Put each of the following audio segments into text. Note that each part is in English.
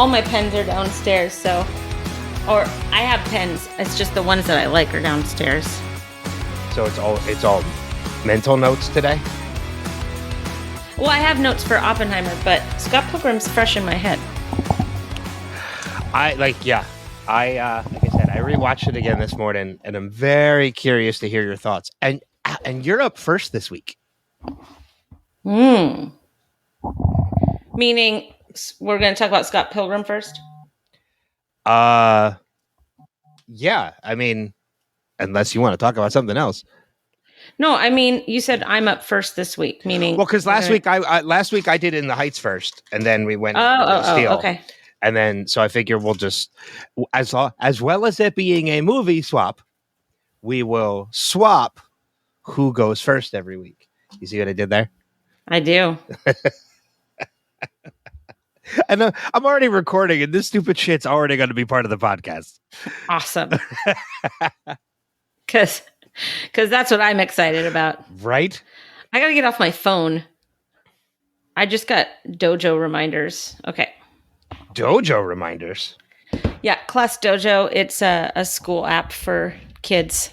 all my pens are downstairs, so... Or I have pens. It's just the ones that I like are downstairs. So it's all mental notes today? Well, I have notes for Oppenheimer, but Scott Pilgrim's fresh in my head. Like I said, I rewatched it again this morning, and I'm very curious to hear your thoughts. And you're up first this week. Meaning we're going to talk about Scott Pilgrim first? Yeah. I mean, unless you want to talk about something else. No, I mean, you said I'm up first this week, meaning... Well, because last week I did In the Heights first, and then we went Oh, okay. And then, so I figure we'll just, as well as it being a movie swap, we will swap who goes first every week. You see what I did there? I do. And I'm already recording, and this stupid shit's already going to be part of the podcast. Awesome. Because that's what I'm excited about. Right? I got to get off my phone. I just got Dojo reminders. Okay. Dojo reminders? Yeah, Class Dojo. It's a school app for kids.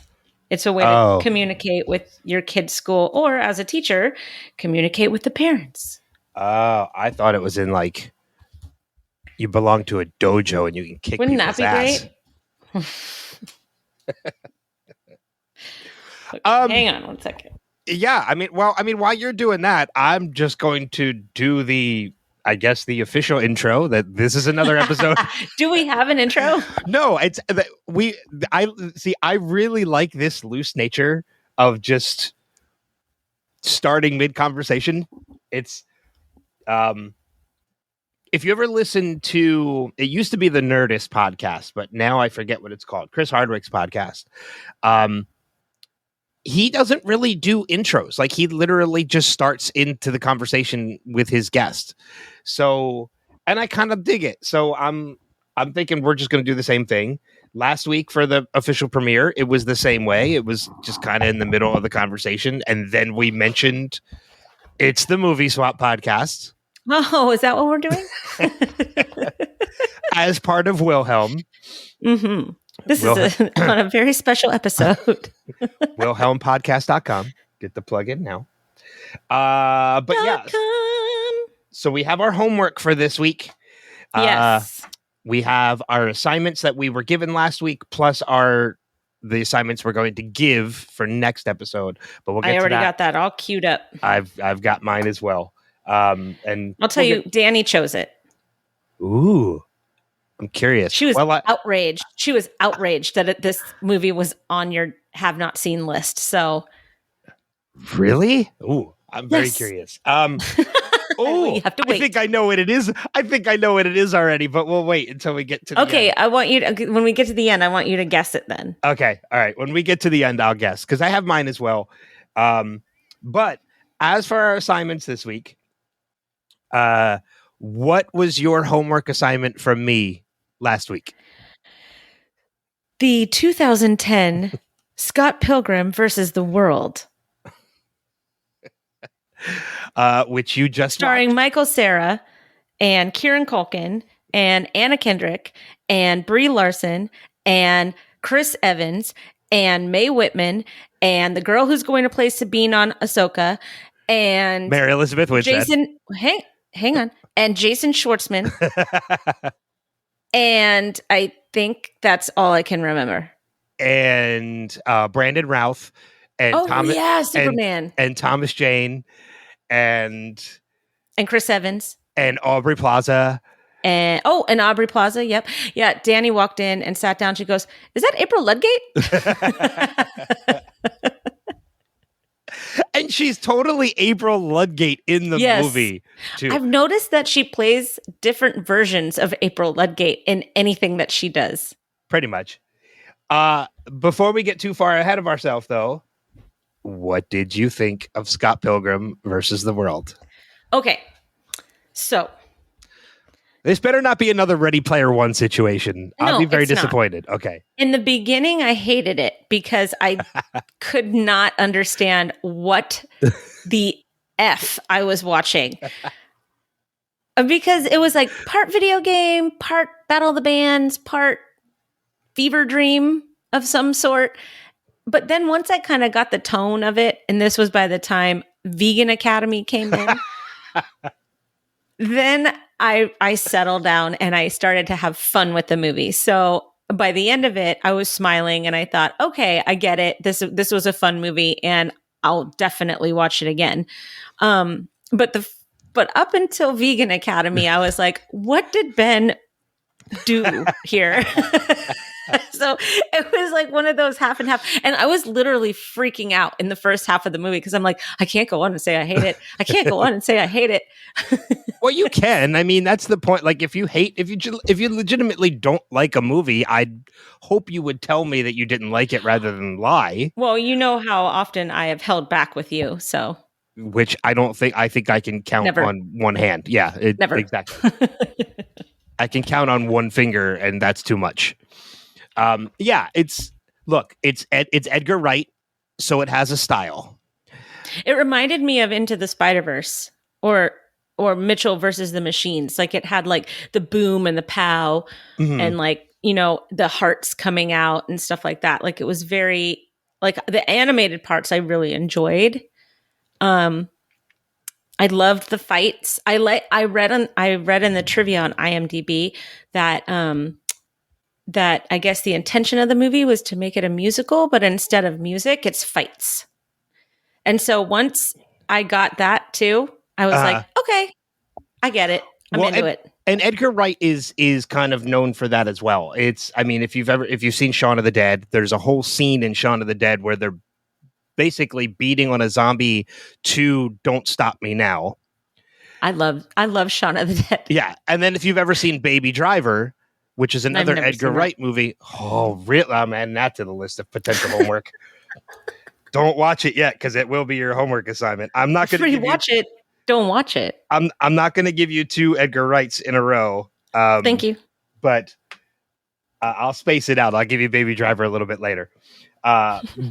It's a way to communicate with your kid's school, or as a teacher, communicate with the parents. Oh, I thought it was in like, you belong to a dojo and you can kick Wouldn't that people's be ass. great? Okay, hang on one second. Yeah, I mean, while you're doing that, I'm just going to do the official intro that this is another episode. Do we have an intro? No, I really like this loose nature of just starting mid-conversation. It's, if you ever listen to, it used to be the Nerdist podcast, but now I forget what it's called. Chris Hardwick's podcast. He doesn't really do intros. Like, he literally just starts into the conversation with his guest. So, and I kind of dig it. So I'm thinking we're just going to do the same thing. Last week for the official premiere, it was the same way. It was just kind of in the middle of the conversation. And then we mentioned it's the Movie Swap podcast. Oh, is that what we're doing? As part of Wilhelm. Mm-hmm. This is on a very special episode. WilhelmPodcast.com. Get the plug in now. But yeah. So we have our homework for this week. Yes. We have our assignments that we were given last week, plus the assignments we're going to give for next episode. But we'll get to that. I already got that all queued up. I've got mine as well. And I'll tell you, Danny chose it. Ooh. I'm curious. She was outraged. She was outraged that this movie was on your have not seen list. So, really? Ooh, I'm very curious. Oh, you have to wait. I think I know what it is. Already, but we'll wait until we get to the end. I want you to, when we get to the end, I want you to guess it then. Okay. All right. When we get to the end, I'll guess because I have mine as well. But as for our assignments this week, what was your homework assignment from me last week? The 2010 Scott Pilgrim versus the World. Which you just starring watched. Michael Cera and Kieran Culkin and Anna Kendrick and Brie Larson and Chris Evans and Mae Whitman and the girl who's going to play Sabine on Ahsoka and Mary Elizabeth Winstead. Jason, hang on, and Jason Schwartzman. And I think that's all I can remember. And Brandon Routh and Superman and Thomas Jane and Chris Evans and Aubrey Plaza. And Aubrey Plaza, yep. Yeah, Danny walked in and sat down. She goes, "Is that April Ludgate?" And she's totally April Ludgate in the movie, too. I've noticed that she plays different versions of April Ludgate in anything that she does. Pretty much. Before we get too far ahead of ourselves, though, what did you think of Scott Pilgrim versus the World? Okay, so this better not be another Ready Player One situation. I'll be very disappointed. Not. Okay. In the beginning, I hated it because I could not understand what the F I was watching. Because it was like part video game, part Battle of the Bands, part fever dream of some sort. But then once I kind of got the tone of it, and this was by the time Vegan Academy came in, then I settled down and I started to have fun with the movie. So by the end of it, I was smiling and I thought, okay, I get it. This was a fun movie and I'll definitely watch it again. But up until Vegan Academy, I was like, what did Ben do here? So it was like one of those half and half. And I was literally freaking out in the first half of the movie because I'm like, I can't go on and say I hate it. I can't go on and say I hate it. Well, you can. I mean, that's the point. Like, if you legitimately don't like a movie, I'd hope you would tell me that you didn't like it rather than lie. Well, you know how often I have held back with you, so. Which I think I can count Never. on one hand. Yeah, Never. Exactly. I can count on one finger, and that's too much. Yeah, it's Edgar Wright, so it has a style. It reminded me of Into the Spider-Verse or Mitchell versus the Machines. Like it had like the boom and the pow and like, you know, the hearts coming out and stuff like that. Like it was very like the animated parts I really enjoyed. I loved the fights. I read in the trivia on IMDb that that I guess the intention of the movie was to make it a musical, but instead of music, it's fights. And so once I got that too, I was like, okay, I get it. I'm into it. And Edgar Wright is kind of known for that as well. I mean, if you've seen Shaun of the Dead, there's a whole scene in Shaun of the Dead where they're basically beating on a zombie to Don't Stop Me Now. I love Shaun of the Dead. Yeah. And then if you've ever seen Baby Driver, which is another Edgar Wright movie. Oh, really? I'm adding that to the list of potential homework. Don't watch it yet because it will be your homework assignment. I'm not going to watch it. Don't watch it. I'm not going to give you 2 Edgar Wrights in a row. Thank you. But I'll space it out. I'll give you Baby Driver a little bit later.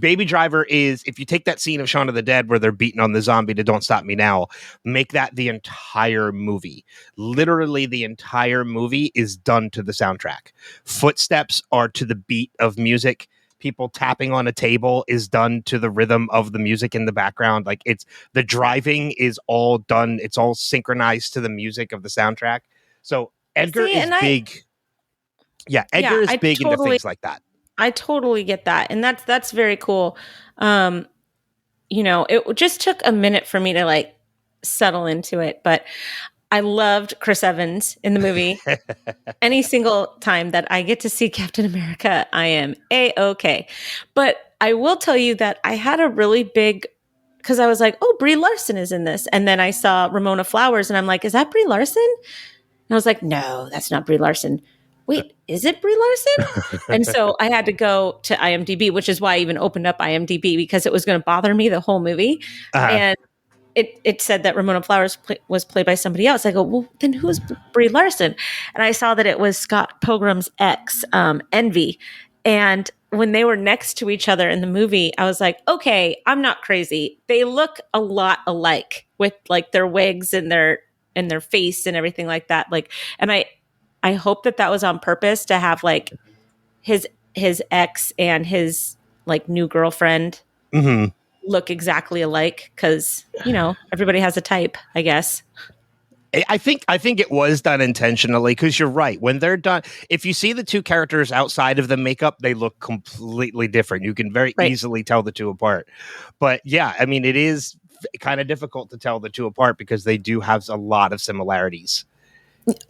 Baby Driver is, if you take that scene of Shaun of the Dead where they're beating on the zombie to Don't Stop Me Now, make that the entire movie. Literally the entire movie is done to the soundtrack. Footsteps are to the beat of music. People tapping on a table is done to the rhythm of the music in the background. Like the driving is all done. It's all synchronized to the music of the soundtrack. So Edgar is big. Edgar is big into things like that. I totally get that. And that's very cool. You know, it just took a minute for me to like settle into it, but I loved Chris Evans in the movie. Any single time that I get to see Captain America, I am A-okay. But I will tell you that I had a really big, because I was like, oh, Brie Larson is in this. And then I saw Ramona Flowers and I'm like, is that Brie Larson? And I was like, no, that's not Brie Larson. Wait, is it Brie Larson? And so I had to go to IMDb, which is why I even opened up IMDb because it was going to bother me the whole movie. And it said that Ramona Flowers was played by somebody else. I go, well, then who's Brie Larson? And I saw that it was Scott Pilgrim's ex, Envy. And when they were next to each other in the movie, I was like, okay, I'm not crazy. They look a lot alike with like their wigs and their face and everything like that. Like, and I hope that was on purpose to have like his ex and his like new girlfriend look exactly alike because, you know, everybody has a type, I guess. I think it was done intentionally because you're right. When they're done, if you see the 2 characters outside of the makeup, they look completely different. You can very easily tell the 2 apart. But yeah, I mean, it is kind of difficult to tell the 2 apart because they do have a lot of similarities.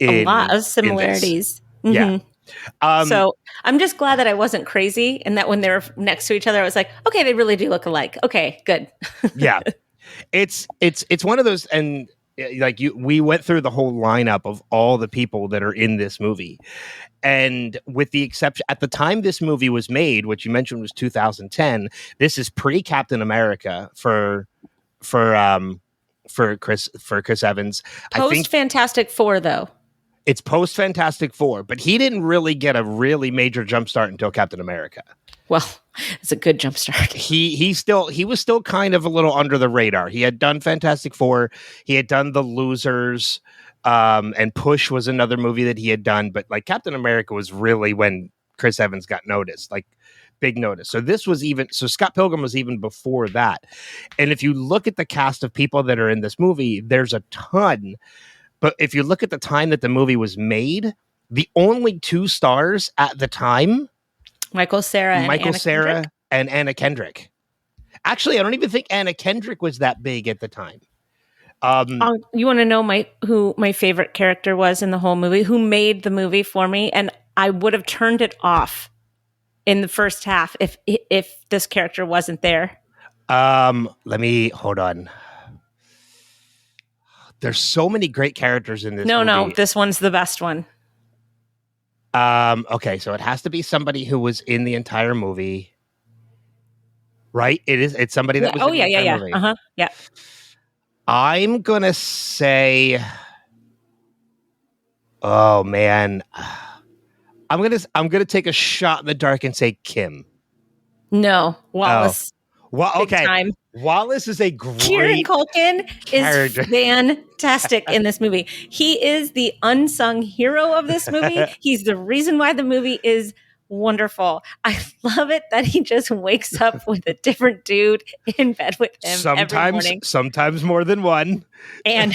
A lot of similarities. Yeah. So I'm just glad that I wasn't crazy and that when they were next to each other, I was like, okay, they really do look alike. Okay, good. Yeah. It's one of those, and like we went through the whole lineup of all the people that are in this movie. And with the exception, at the time this movie was made, which you mentioned was 2010, this is pre-Captain America for Chris Evans. Post Fantastic Four, though. It's post Fantastic Four, but he didn't really get a really major jump start until Captain America. Well, it's a good jump start. He was still kind of a little under the radar. He had done Fantastic Four. He had done The Losers. And Push was another movie that he had done, but like Captain America was really when Chris Evans got noticed, like big notice. So this was so Scott Pilgrim was even before that. And if you look at the cast of people that are in this movie, there's a ton. But if you look at the time that the movie was made, the only two stars at the time, Michael Cera and Anna Kendrick. Actually, I don't even think Anna Kendrick was that big at the time. You want to know who my favorite character was in the whole movie? Who made the movie for me? And I would have turned it off in the first half if this character wasn't there. Let me hold on. There's so many great characters in this movie. No, this one's the best one. Okay, so it has to be somebody who was in the entire movie. Right? It's somebody that was in the entire movie. Uh-huh. Yeah. I'm gonna say, oh man, I'm gonna take a shot in the dark and say Kim. No, Wallace. Well, okay. Time. Wallace is a great Kieran Culkin character. Is fantastic in this movie. He is the unsung hero of this movie. He's the reason why the movie is wonderful. I love it that he just wakes up with a different dude in bed with him every morning. Sometimes more than one. And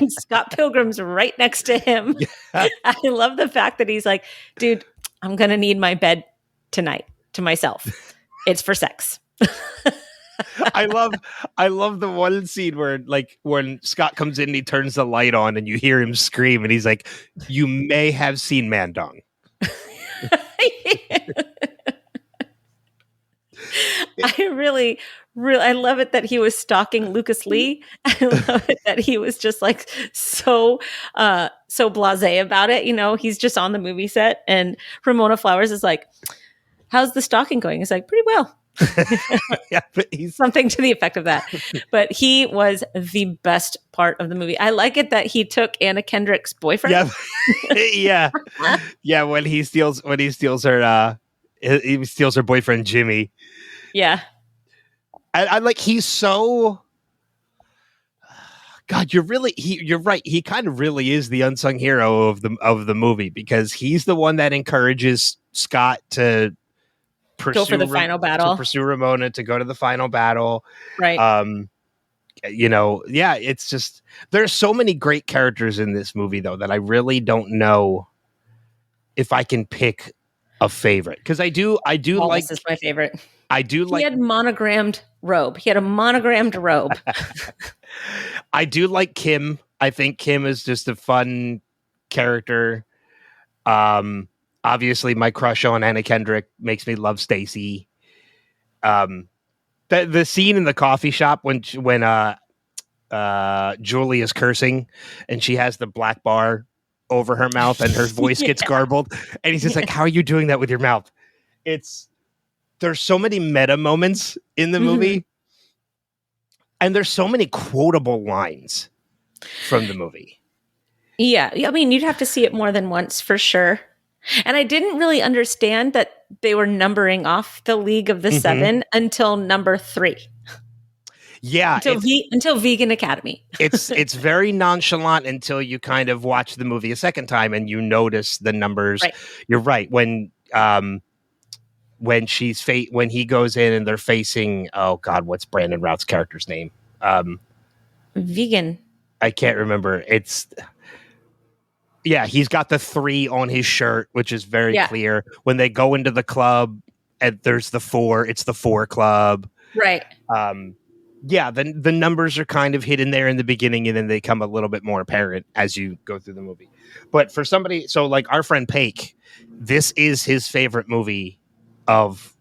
Scott Pilgrim's right next to him. Yeah. I love the fact that he's like, dude, I'm going to need my bed tonight to myself. It's for sex. I love the one scene where like when Scott comes in and he turns the light on and you hear him scream and he's like, you may have seen Mandong. I love it that he was stalking Lucas Lee. I love it that he was just like so blasé about it. You know, he's just on the movie set and Ramona Flowers is like, how's the stalking going? He's like, pretty well. Yeah, but he's something to the effect of that. But he was the best part of the movie. I like it that he took Anna Kendrick's boyfriend. Yeah. Yeah, when he steals her he steals her boyfriend Jimmy. Yeah. I like he's so God, you're right. He kind of really is the unsung hero of the movie because he's the one that encourages Scott to go for the final battle, to pursue Ramona, to go to the final battle. Right. It's just, there's so many great characters in this movie though, that I really don't know if I can pick a favorite. Cause I do like, this is my favorite. I do like, he had a monogrammed robe. I do like Kim. I think Kim is just a fun character. Obviously, my crush on Anna Kendrick makes me love Stacy. The scene in the coffee shop when Julie is cursing and she has the black bar over her mouth and her voice gets garbled, and he's just like, "How are you doing that with your mouth?" There's so many meta moments in the movie, and there's so many quotable lines from the movie. Yeah, I mean, you'd have to see it more than once for sure. And I didn't really understand that they were numbering off the League of the Seven until number 3. Yeah. Until Vegan Academy. It's very nonchalant until you kind of watch the movie a second time and you notice the numbers. Right. You're right. When he goes in and they're facing, oh God, what's Brandon Routh's character's name? Vegan. I can't remember. He's got the 3 on his shirt, which is very clear. When they go into the club and there's the 4, it's the 4 club. Right. The numbers are kind of hidden there in the beginning and then they come a little bit more apparent as you go through the movie. But for somebody, so like our friend Paik, this is his favorite movie of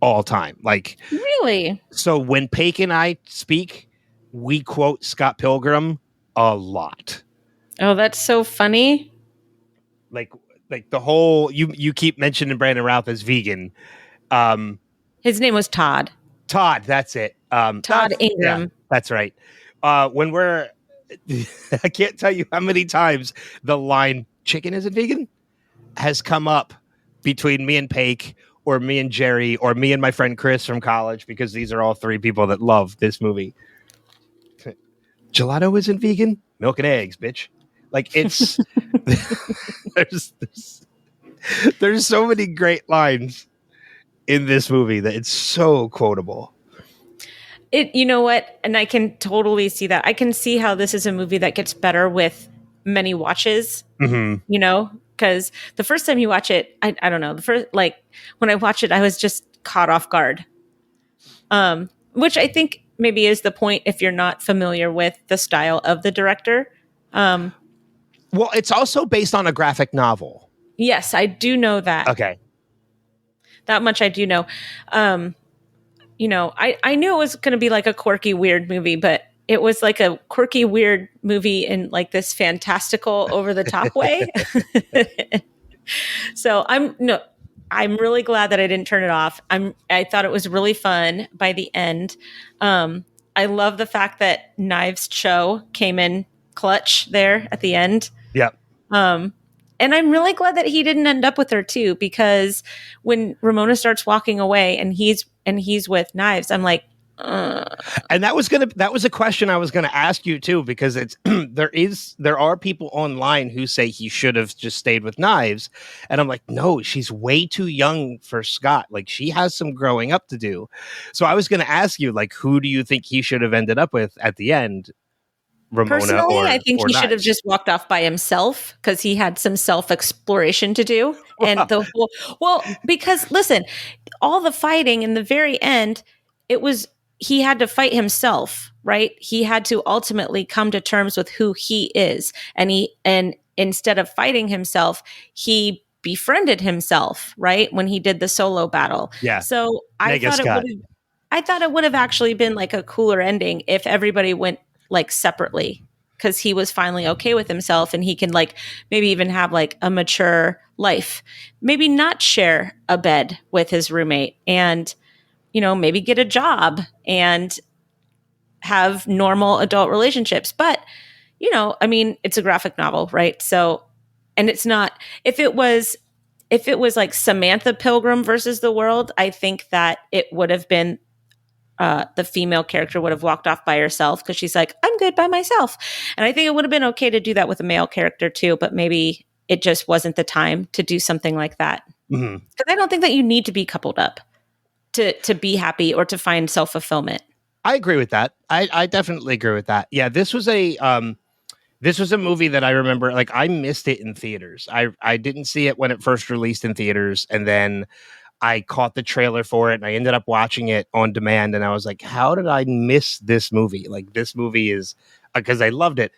all time. Like, really? So when Paik and I speak, we quote Scott Pilgrim a lot. Oh, that's so funny. Like the whole, you keep mentioning Brandon Routh as vegan. His name was Todd. Todd, that's it. Todd Ingram. Yeah, that's right. When we're, I can't tell you how many times the line "chicken isn't vegan" has come up between me and Paik, or me and Jerry, or me and my friend Chris from college, because these are all 3 people that love this movie. Gelato isn't vegan. Milk and eggs, bitch. Like it's there's, there's so many great lines in this movie that it's so quotable. You know what? And I can totally see that. I can see how this is a movie that gets better with many watches, Mm-hmm. you know, because the first time you watch it, I don't know. The first, like, when I watched it, I was just caught off guard. Which I think maybe is the point if you're not familiar with the style of the director. Um, Well, it's also based on a graphic novel. yes, I do know that. Okay. That much I do know. Um, I knew it was going to be like a quirky, weird movie, but it was like a quirky, weird movie in like this fantastical, over the top way. So I'm really glad that I didn't turn it off. I thought it was really fun by the end. I love the fact that Knives Cho came in clutch there at the end. Yeah. Um, and I'm really glad that he didn't end up with her too, because when Ramona starts walking away and he's with Knives, I'm like, And that was a question I was gonna ask you too, because it's there are people online who say he should have just stayed with Knives, and I'm like, no, she's way too young for Scott. Like she has some growing up to do. So I was gonna ask you, like, who do you think he should have ended up with at the end? Ramona personally, I think or he should have Knives? just walked off by himself because he had some self exploration to do. And the whole, well, because listen, all the fighting in the very end, it was, he had to fight himself, right? He had to ultimately come to terms with who he is. And instead of fighting himself, he befriended himself, right? When he did the solo battle. Yeah. So Mega Scott. I thought it would have actually been like a cooler ending if everybody went like separately, because he was finally okay with himself and he can like maybe even have like a mature life, maybe not share a bed with his roommate, and maybe get a job and have normal adult relationships. But I mean, it's a graphic novel, right? So, and it's not, if it was like Samantha Pilgrim versus the world, I think that it would have been the female character would have walked off by herself because she's like, I'm good by myself. And I think it would have been okay to do that with a male character too, but maybe it just wasn't the time to do something like that. Mm-hmm. Because I don't think that you need to be coupled up to be happy or to find self-fulfillment. I agree with that. I definitely agree with that. Yeah, this was a movie that I remember, like, I missed it in theaters. I didn't see it when it first released in theaters, and then I caught the trailer for it and I ended up watching it on demand, and I was like, how did I miss this movie? Like, this movie is, because I loved it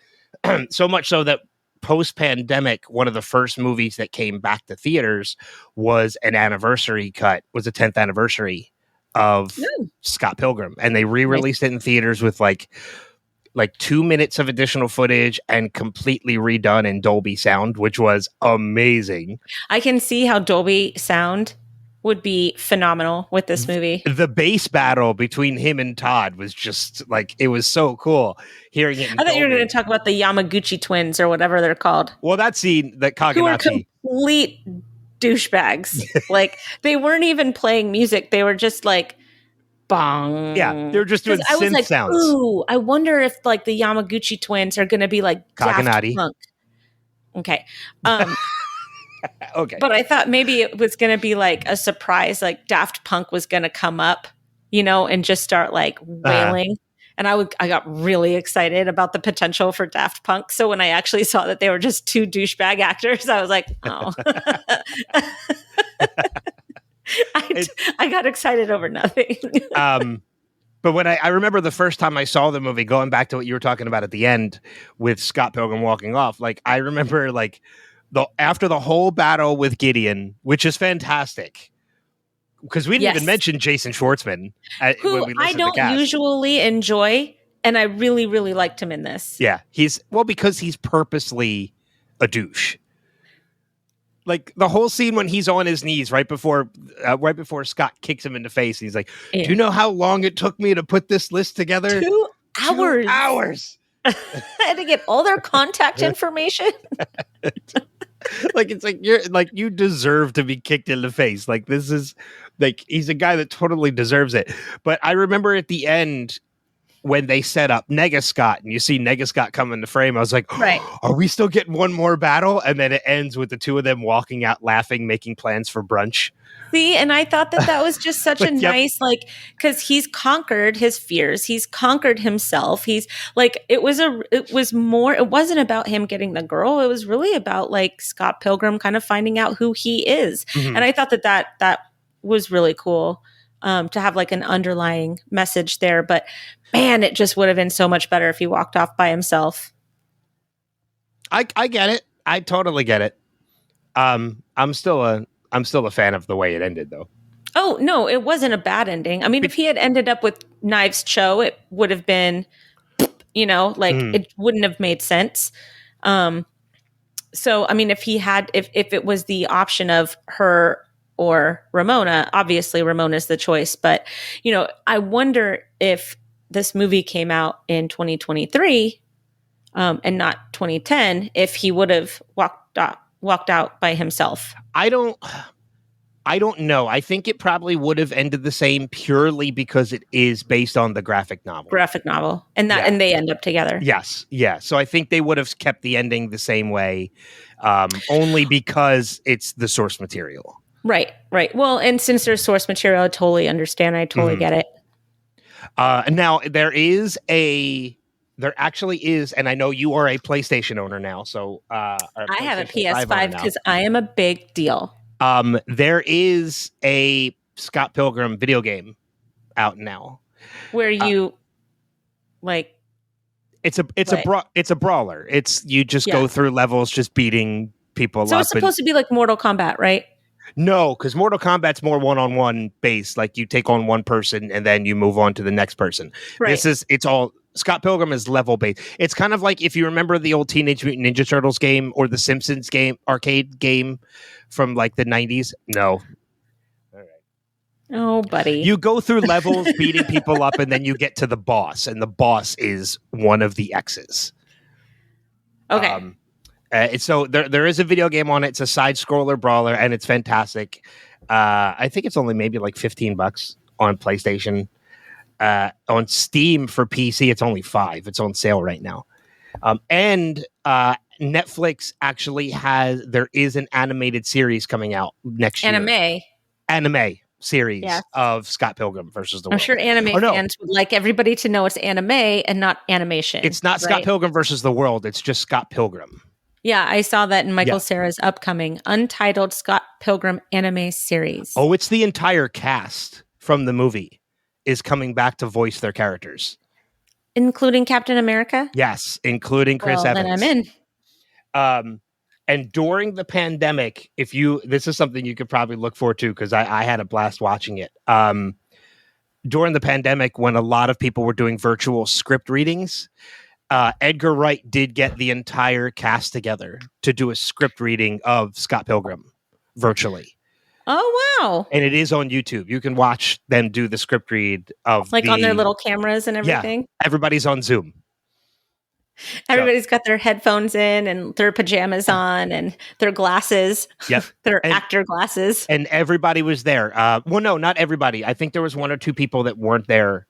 so much so that post-pandemic, one of the first movies that came back to theaters was an anniversary cut, was a 10th anniversary of Scott Pilgrim, and they re-released it in theaters with like 2 minutes of additional footage and completely redone in Dolby Sound, which was amazing. I can see how Dolby Sound would be phenomenal with this movie. The bass battle between him and Todd was just like, it was so cool hearing it. I thought you were going to talk about the Yamaguchi twins or whatever they're called. Well, that scene, that Kaganachi. Who are complete douchebags. Like, they weren't even playing music. They were just like, bong. Yeah, they were just doing synth like, sounds. Ooh, I wonder if like the Yamaguchi twins are going to be like Kaganati. Daft Punk. Okay. Okay. But I thought maybe it was going to be like a surprise, like Daft Punk was going to come up, and just start like wailing. And I got really excited about the potential for Daft Punk. So when I actually saw that they were just two douchebag actors, I was like, oh. I got excited over nothing. But when I remember the first time I saw the movie, going back to what you were talking about at the end with Scott Pilgrim walking off, like, I remember like after the whole battle with Gideon, which is fantastic, because we didn't even mention Jason Schwartzman, who I don't usually enjoy, and I really, really liked him in this. Yeah, because he's purposely a douche. Like, the whole scene when he's on his knees right before Scott kicks him in the face, and he's like, do you know how long it took me to put this list together? 2 hours. 2 hours. I had to get all their contact information. Like, it's like, you deserve to be kicked in the face. Like, this is like, he's a guy that totally deserves it. But I remember at the end, when they set up Nega Scott and you see Nega Scott come into frame, I was like, Right. are we still getting one more battle? And then it ends with the two of them walking out laughing, making plans for brunch. See, and I thought that was just such a Yep. nice, like, because he's conquered his fears, he's conquered himself. He's like, it wasn't about him getting the girl. It was really about like Scott Pilgrim kind of finding out who he is. Mhm. And I thought that was really cool, to have like an underlying message there. But man, it just would have been so much better if he walked off by himself. I get it. I totally get it. I'm still a fan of the way it ended, though. Oh, no, it wasn't a bad ending. I mean, if he had ended up with Knives Cho, it would have been, it wouldn't have made sense. So, I mean, if it was the option of her or Ramona, obviously Ramona's the choice. But, I wonder if this movie came out in 2023 and not 2010, if he would have walked out by himself. I don't know. I think it probably would have ended the same purely because it is based on the graphic novel. And they end up together. Yes. Yeah. So I think they would have kept the ending the same way, only because it's the source material. Right. Well, and since there's source material, I totally understand. I totally get it. Now there actually is, and I know you are a PlayStation owner now, so I have a PS5 because I am a big deal. There is a Scott Pilgrim video game out now where you it's a brawler. It's you just go through levels just beating people up. So it's supposed to be like Mortal Kombat, right? No, because Mortal Kombat's more one-on-one based. Like you take on one person and then you move on to the next person. Right. It's all Scott Pilgrim is level based. It's kind of like if you remember the old Teenage Mutant Ninja Turtles game or the Simpsons game, arcade game from like the 90s. No. All right. Oh, buddy. You go through levels beating people up and then you get to the boss, and the boss is one of the X's. Okay. So there is a video game on it. It's a side scroller brawler and it's fantastic. I think it's only maybe like $15 on PlayStation. On Steam for PC, it's only $5. It's on sale right now. And Netflix actually there is an animated series coming out next year. Anime series of Scott Pilgrim versus the World. I'm sure anime fans would like everybody to know it's anime and not animation. It's not Scott Pilgrim versus the World. It's just Scott Pilgrim. Yeah, I saw that in Michael Cera's upcoming untitled Scott Pilgrim anime series. Oh, it's the entire cast from the movie is coming back to voice their characters. Including Captain America? Yes, including Chris Evans. Then I'm in. And during the pandemic, this is something you could probably look for too, because I had a blast watching it. During the pandemic, when a lot of people were doing virtual script readings, Edgar Wright did get the entire cast together to do a script reading of Scott Pilgrim virtually. Oh, wow. And it is on YouTube. You can watch them do the script read of on their little cameras and everything. Yeah, everybody's on Zoom. Everybody's got their headphones in and their pajamas on and their glasses. Yep. Their actor glasses. And everybody was there. Well, no, not everybody. I think there was one or two people that weren't there.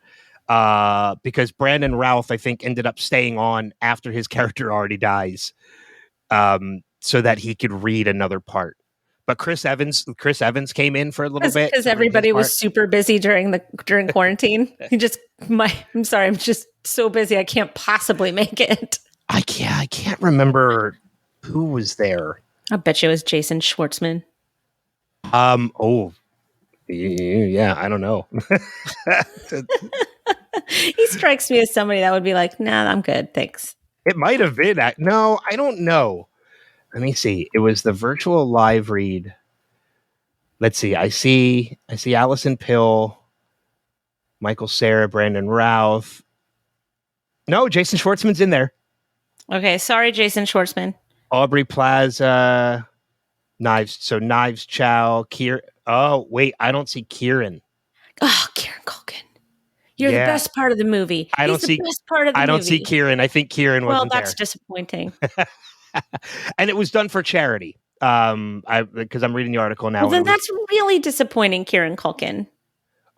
Because Brandon Routh, I think, ended up staying on after his character already dies, so that he could read another part. But Chris Evans came in for a little bit because everybody was super busy during quarantine. I'm sorry, I'm just so busy I can't possibly make it. I can't remember who was there. I bet you it was Jason Schwartzman. Oh, yeah, I don't know. He strikes me as somebody that would be like, nah, I'm good, thanks. It might have been that. No, I don't know. Let me see. It was the virtual live read. Let's see. I see Allison Pill, Michael Cera, Brandon Routh. No, Jason Schwartzman's in there. Okay, sorry, Jason Schwartzman. Aubrey Plaza, Knives Chow, Kieran. Oh, wait, I don't see Kieran. Oh, Kieran Culkin. You're the best part of the movie. I don't see Kieran. I think Kieran wasn't there. Well, that's disappointing. And it was done for charity. Because I'm reading the article now. Well, then that's really disappointing, Kieran Culkin.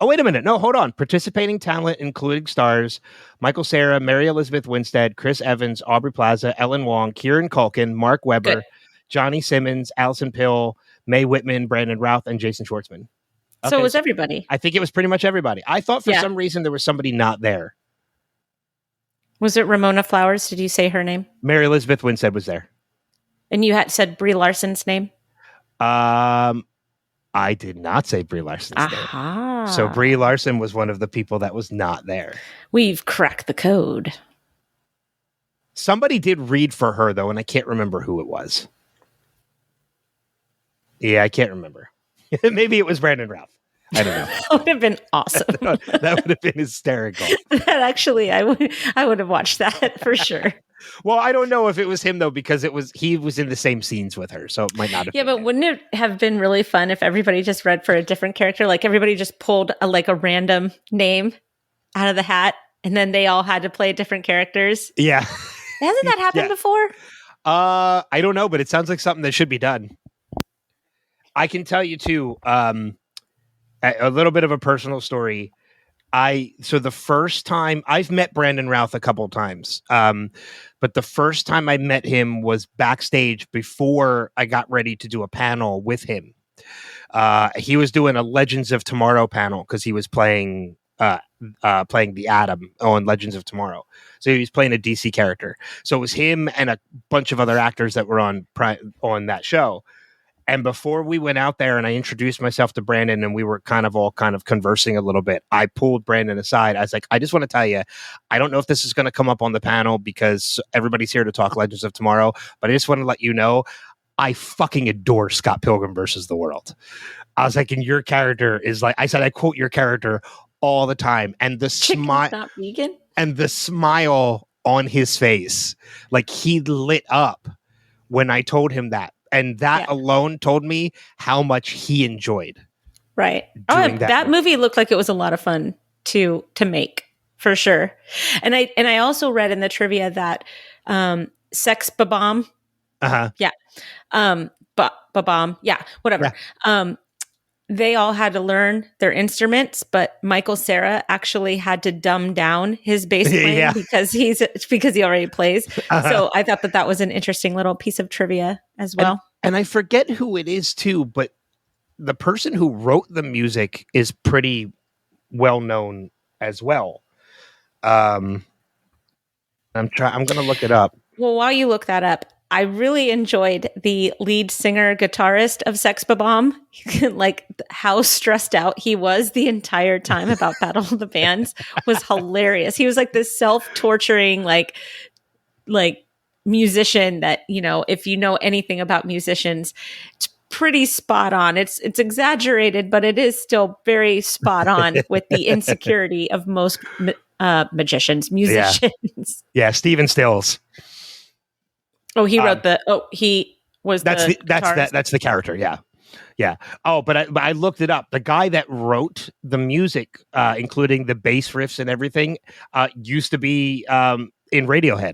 Oh, wait a minute. No, hold on. Participating talent including stars Michael Cera, Mary Elizabeth Winstead, Chris Evans, Aubrey Plaza, Ellen Wong, Kieran Culkin, Mark Good. Webber, Johnny Simmons, Allison Pill, Mae Whitman, Brandon Routh, and Jason Schwartzman. So it Okay, was everybody. I think it was pretty much everybody. I thought for Yeah. some reason there was somebody not there. Was it Ramona Flowers? Did you say her name? Mary Elizabeth Winstead was there. And you had said Brie Larson's name? I did not say Brie Larson's name. Aha. So Brie Larson was one of the people that was not there. We've cracked the code. Somebody did read for her, though, and I can't remember who it was. Yeah, I can't remember. Maybe it was Brandon Routh. I don't know. That would have been awesome. That would have been hysterical. That actually, I would have watched that for sure. Well, I don't know if it was him, though, because he was in the same scenes with her, so it might not have Yeah, been but him. wouldn't it have been really fun if everybody just read for a different character? Like everybody just pulled a random name out of the hat, and then they all had to play different characters. Yeah. Hasn't that happened Yeah. before? I don't know, but it sounds like something that should be done. I can tell you, too, a little bit of a personal story. So the first time I've met Brandon Routh a couple of times, but the first time I met him was backstage before I got ready to do a panel with him. He was doing a Legends of Tomorrow panel because he was playing the Atom on Legends of Tomorrow. So he was playing a DC character. So it was him and a bunch of other actors that were on that show. And before we went out there and I introduced myself to Brandon and we were kind of conversing a little bit, I pulled Brandon aside. I was like, I just want to tell you, I don't know if this is going to come up on the panel because everybody's here to talk Legends of Tomorrow, but I just want to let you know, I fucking adore Scott Pilgrim versus the World. I was like, and your character is like, I said, I quote your character all the time. And the smile, not vegan? And the smile on his face, like he lit up when I told him that. And that alone told me how much he enjoyed. Right. Doing that movie looked like it was a lot of fun to make, for sure. And I also read in the trivia that Sex Babam. Yeah. Babam. Yeah. Whatever. Yeah. They all had to learn their instruments, but Michael Cera actually had to dumb down his bass playing because he already plays. So I thought that was an interesting little piece of trivia as well. And I forget who it is too, but the person who wrote the music is pretty well known as well. I'm going to look it up. Well, while you look that up, I really enjoyed the lead singer guitarist of Sex Babam, like how stressed out he was the entire time about Battle of the Bands was hilarious. He was like this self-torturing, like musician that, if you know anything about musicians, it's pretty spot on. It's exaggerated, but it is still very spot on with the insecurity of most musicians. Yeah, Stephen Stills. Oh, he wrote he was that's the character. Yeah. Oh, but I looked it up. The guy that wrote the music, including the bass riffs and everything, used to be in Radiohead.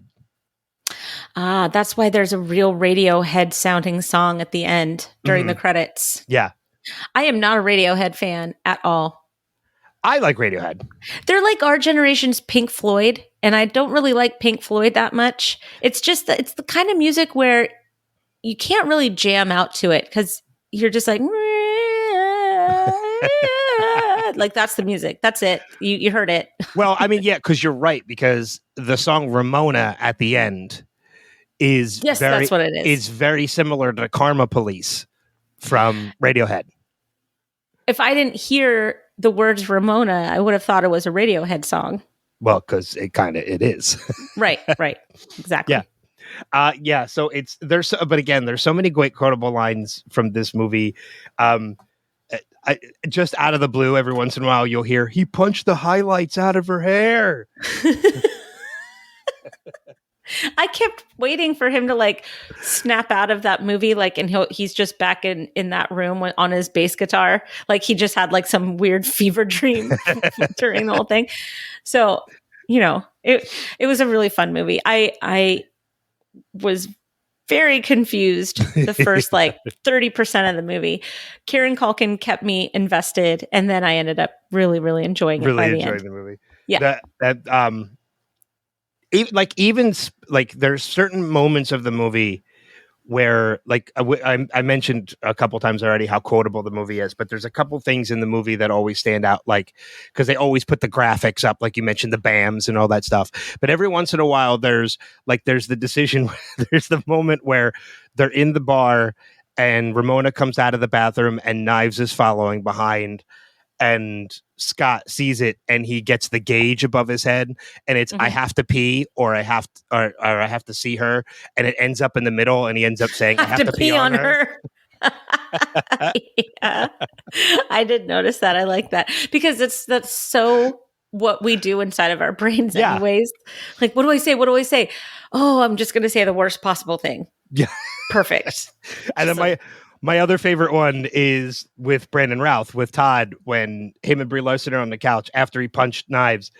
Ah, that's why there's a real Radiohead sounding song at the end during the credits. Yeah. I am not a Radiohead fan at all. I like Radiohead. They're like our generation's Pink Floyd, and I don't really like Pink Floyd that much. It's just it's the kind of music where you can't really jam out to it because you're just like, like that's the music. That's it. You heard it. Well, I mean, yeah, because you're right. Because the song Ramona at the end is that's what it is. Is very similar to Karma Police from Radiohead. If I didn't hear the words Ramona, I would have thought it was a Radiohead song. Well, because it is. Right. Exactly. Yeah. So but again, there's so many great quotable lines from this movie. Just out of the blue, every once in a while, you'll hear, "He punched the highlights out of her hair." I kept waiting for him to like snap out of that movie, like, and he's just back in that room on his bass guitar, like he just had like some weird fever dream during the whole thing. So, it was a really fun movie. I was very confused the first like 30% of the movie. Kieran Culkin kept me invested, and then I ended up really, really enjoying it by Really the enjoying end. the movie. Yeah. Even there's certain moments of the movie where like I mentioned a couple times already how quotable the movie is, but there's a couple things in the movie that always stand out, like because they always put the graphics up, like you mentioned, the BAMs and all that stuff. But every once in a while, there's the decision, there's the moment where they're in the bar and Ramona comes out of the bathroom and Knives is following behind. And Scott sees it and he gets the gauge above his head and it's I have to pee or I have to see her, and it ends up in the middle and he ends up saying I have to pee on her. Yeah. I did notice that. I like that because that's so what we do inside of our brains anyways. Like, what do I say? What do I say? Oh, I'm just going to say the worst possible thing. Yeah. Perfect. And then my other favorite one is with Brandon Routh, with Todd, when him and Brie Larson are on the couch after he punched Knives.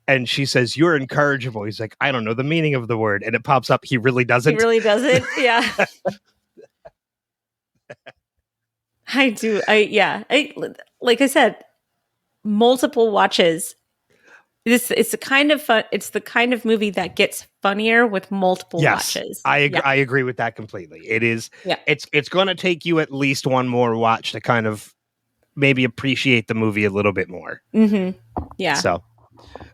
And she says, "You're incorrigible." He's like, "I don't know the meaning of the word." And it pops up, he really doesn't. He really doesn't. Yeah. I do. Like I said, multiple watches. It's the kind of fun. It's the kind of movie that gets funnier with multiple watches. I agree with that completely. It is. Yeah. It's going to take you at least one more watch to kind of maybe appreciate the movie a little bit more. Mm-hmm. Yeah. So,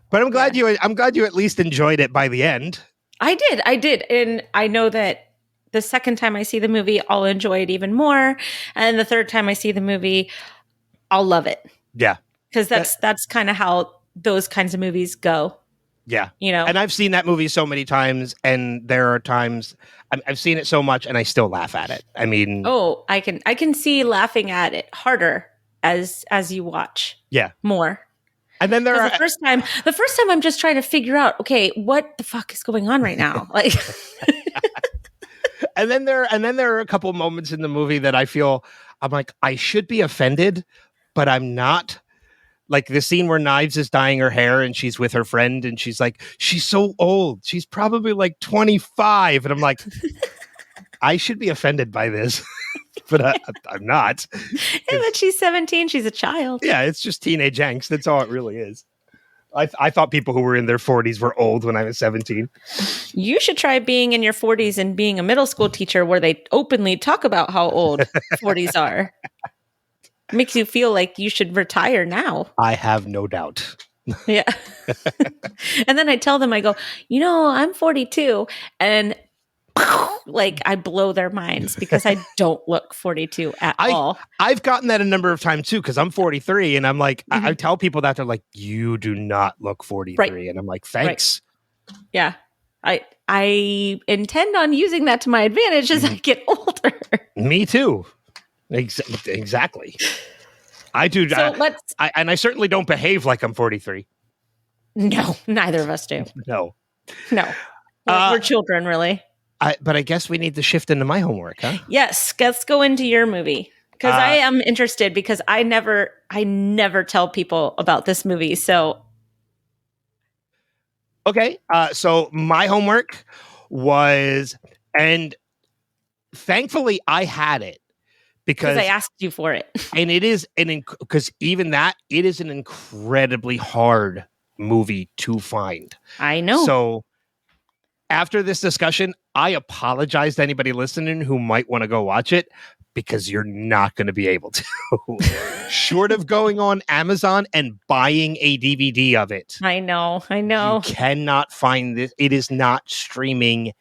but I'm glad you at least enjoyed it by the end. I did, and I know that the second time I see the movie, I'll enjoy it even more, and the third time I see the movie, I'll love it. Yeah, because that's kind of how those kinds of movies go. Yeah. You know, and I've seen that movie so many times, and there are times I've seen it so much and I still laugh at it. I mean, I can see laughing at it harder as you watch. Yeah. More. And then the first time I'm just trying to figure out, okay, what the fuck is going on right now? Like and then there are a couple moments in the movie that I'm like, I should be offended, but I'm not. Like the scene where Knives is dyeing her hair and she's with her friend and she's like, she's so old. She's probably like 25. And I'm like, I should be offended by this, but I'm not. But she's 17. She's a child. Yeah, it's just teenage angst. That's all it really is. I thought people who were in their 40s were old when I was 17. You should try being in your 40s and being a middle school teacher where they openly talk about how old 40s are. Makes you feel like you should retire now. I have no doubt. Yeah. And then I tell them, I go, I'm 42. And like I blow their minds because I don't look 42 at all. I've gotten that a number of times too, because I'm 43 and I'm like, I tell people that they're like, you do not look 43. Right. And I'm like, thanks. Right. Yeah. I intend on using that to my advantage as I get older. Me too. Exactly. I do. So I certainly don't behave like I'm 43. No, neither of us do. No. We're children, really. But I guess we need to shift into my homework, huh? Yes. Let's go into your movie because I am interested because I never tell people about this movie. So. Okay. So my homework was, and thankfully I had it. Because I asked you for it. And it is because even that, it is an incredibly hard movie to find. I know. So after this discussion, I apologize to anybody listening who might want to go watch it because you're not going to be able to. Short of going on Amazon and buying a DVD of it. I know. You cannot find this. It is not streaming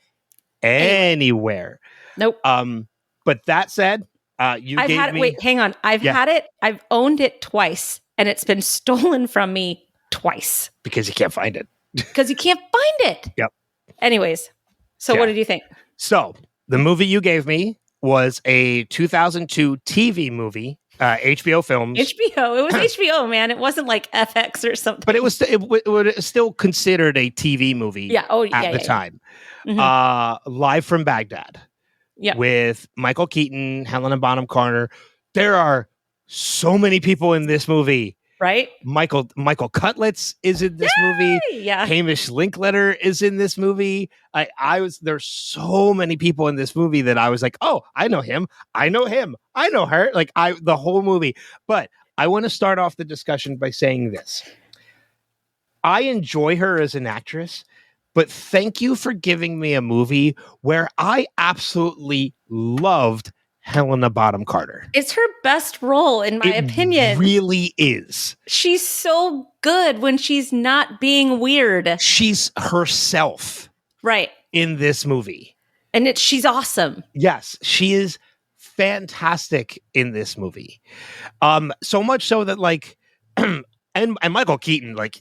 anywhere. Nope. But that said, wait, hang on. I've had it. I've owned it twice and it's been stolen from me twice. Because you can't find it. Because you can't find it. Yep. Anyways, so what did you think? So the movie you gave me was a 2002 TV movie, HBO Films. HBO. It was HBO, man. It wasn't like FX or something. But it was still considered a TV movie at the time. Mm-hmm. Live from Baghdad. Yeah. With Michael Keaton, Helena Bonham Carter. There are so many people in this movie. Right? Michael Cutlets is in this movie. Yeah. Hamish Linklater is in this movie. There's so many people in this movie that I was like, oh, I know him. I know him. I know her. Like the whole movie. But I want to start off the discussion by saying this. I enjoy her as an actress, but thank you for giving me a movie where I absolutely loved Helena Bonham Carter. It's her best role, in my opinion. Really is. She's so good when she's not being weird. She's herself. Right. In this movie. And she's awesome. Yes, she is fantastic in this movie. So much so that like and Michael Keaton, like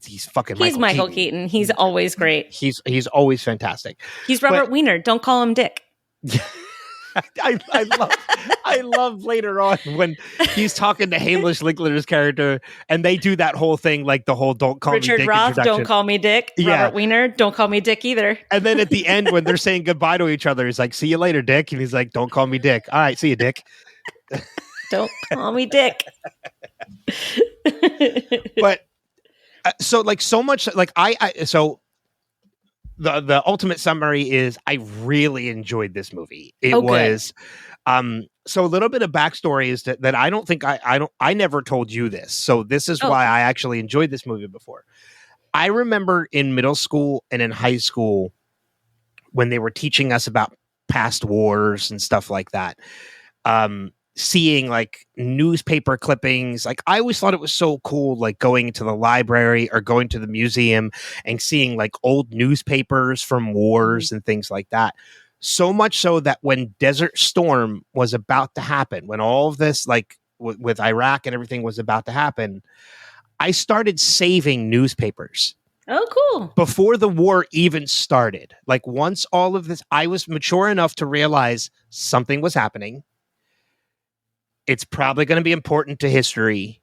he's fucking Michael Keaton. He's always great. He's always fantastic. He's Robert Wiener. Don't call him Dick. I love later on when he's talking to Hamish Linklater's character and they do that whole thing, like the whole "don't call Richard me Dick" Roth, introduction. don't call me Dick. Yeah. Robert Wiener, don't call me Dick either. And then at the end, when they're saying goodbye to each other, he's like, "See you later, Dick," and he's like, "Don't call me Dick." All right, see you, Dick. Don't call me Dick. But so like so much like so the ultimate summary is I really enjoyed this movie. It was so a little bit of backstory is that I don't think I never told you this. So this is why I actually enjoyed this movie before. I remember in middle school and in high school when they were teaching us about past wars and stuff like that. Seeing like newspaper clippings, like I always thought it was so cool, like going to the library or going to the museum and seeing like old newspapers from wars and things like that. So much so that when Desert Storm was about to happen, when all of this like with Iraq and everything was about to happen, I started saving newspapers. Oh, cool. Before the war even started. Like once all of this, I was mature enough to realize something was happening. It's probably going to be important to history.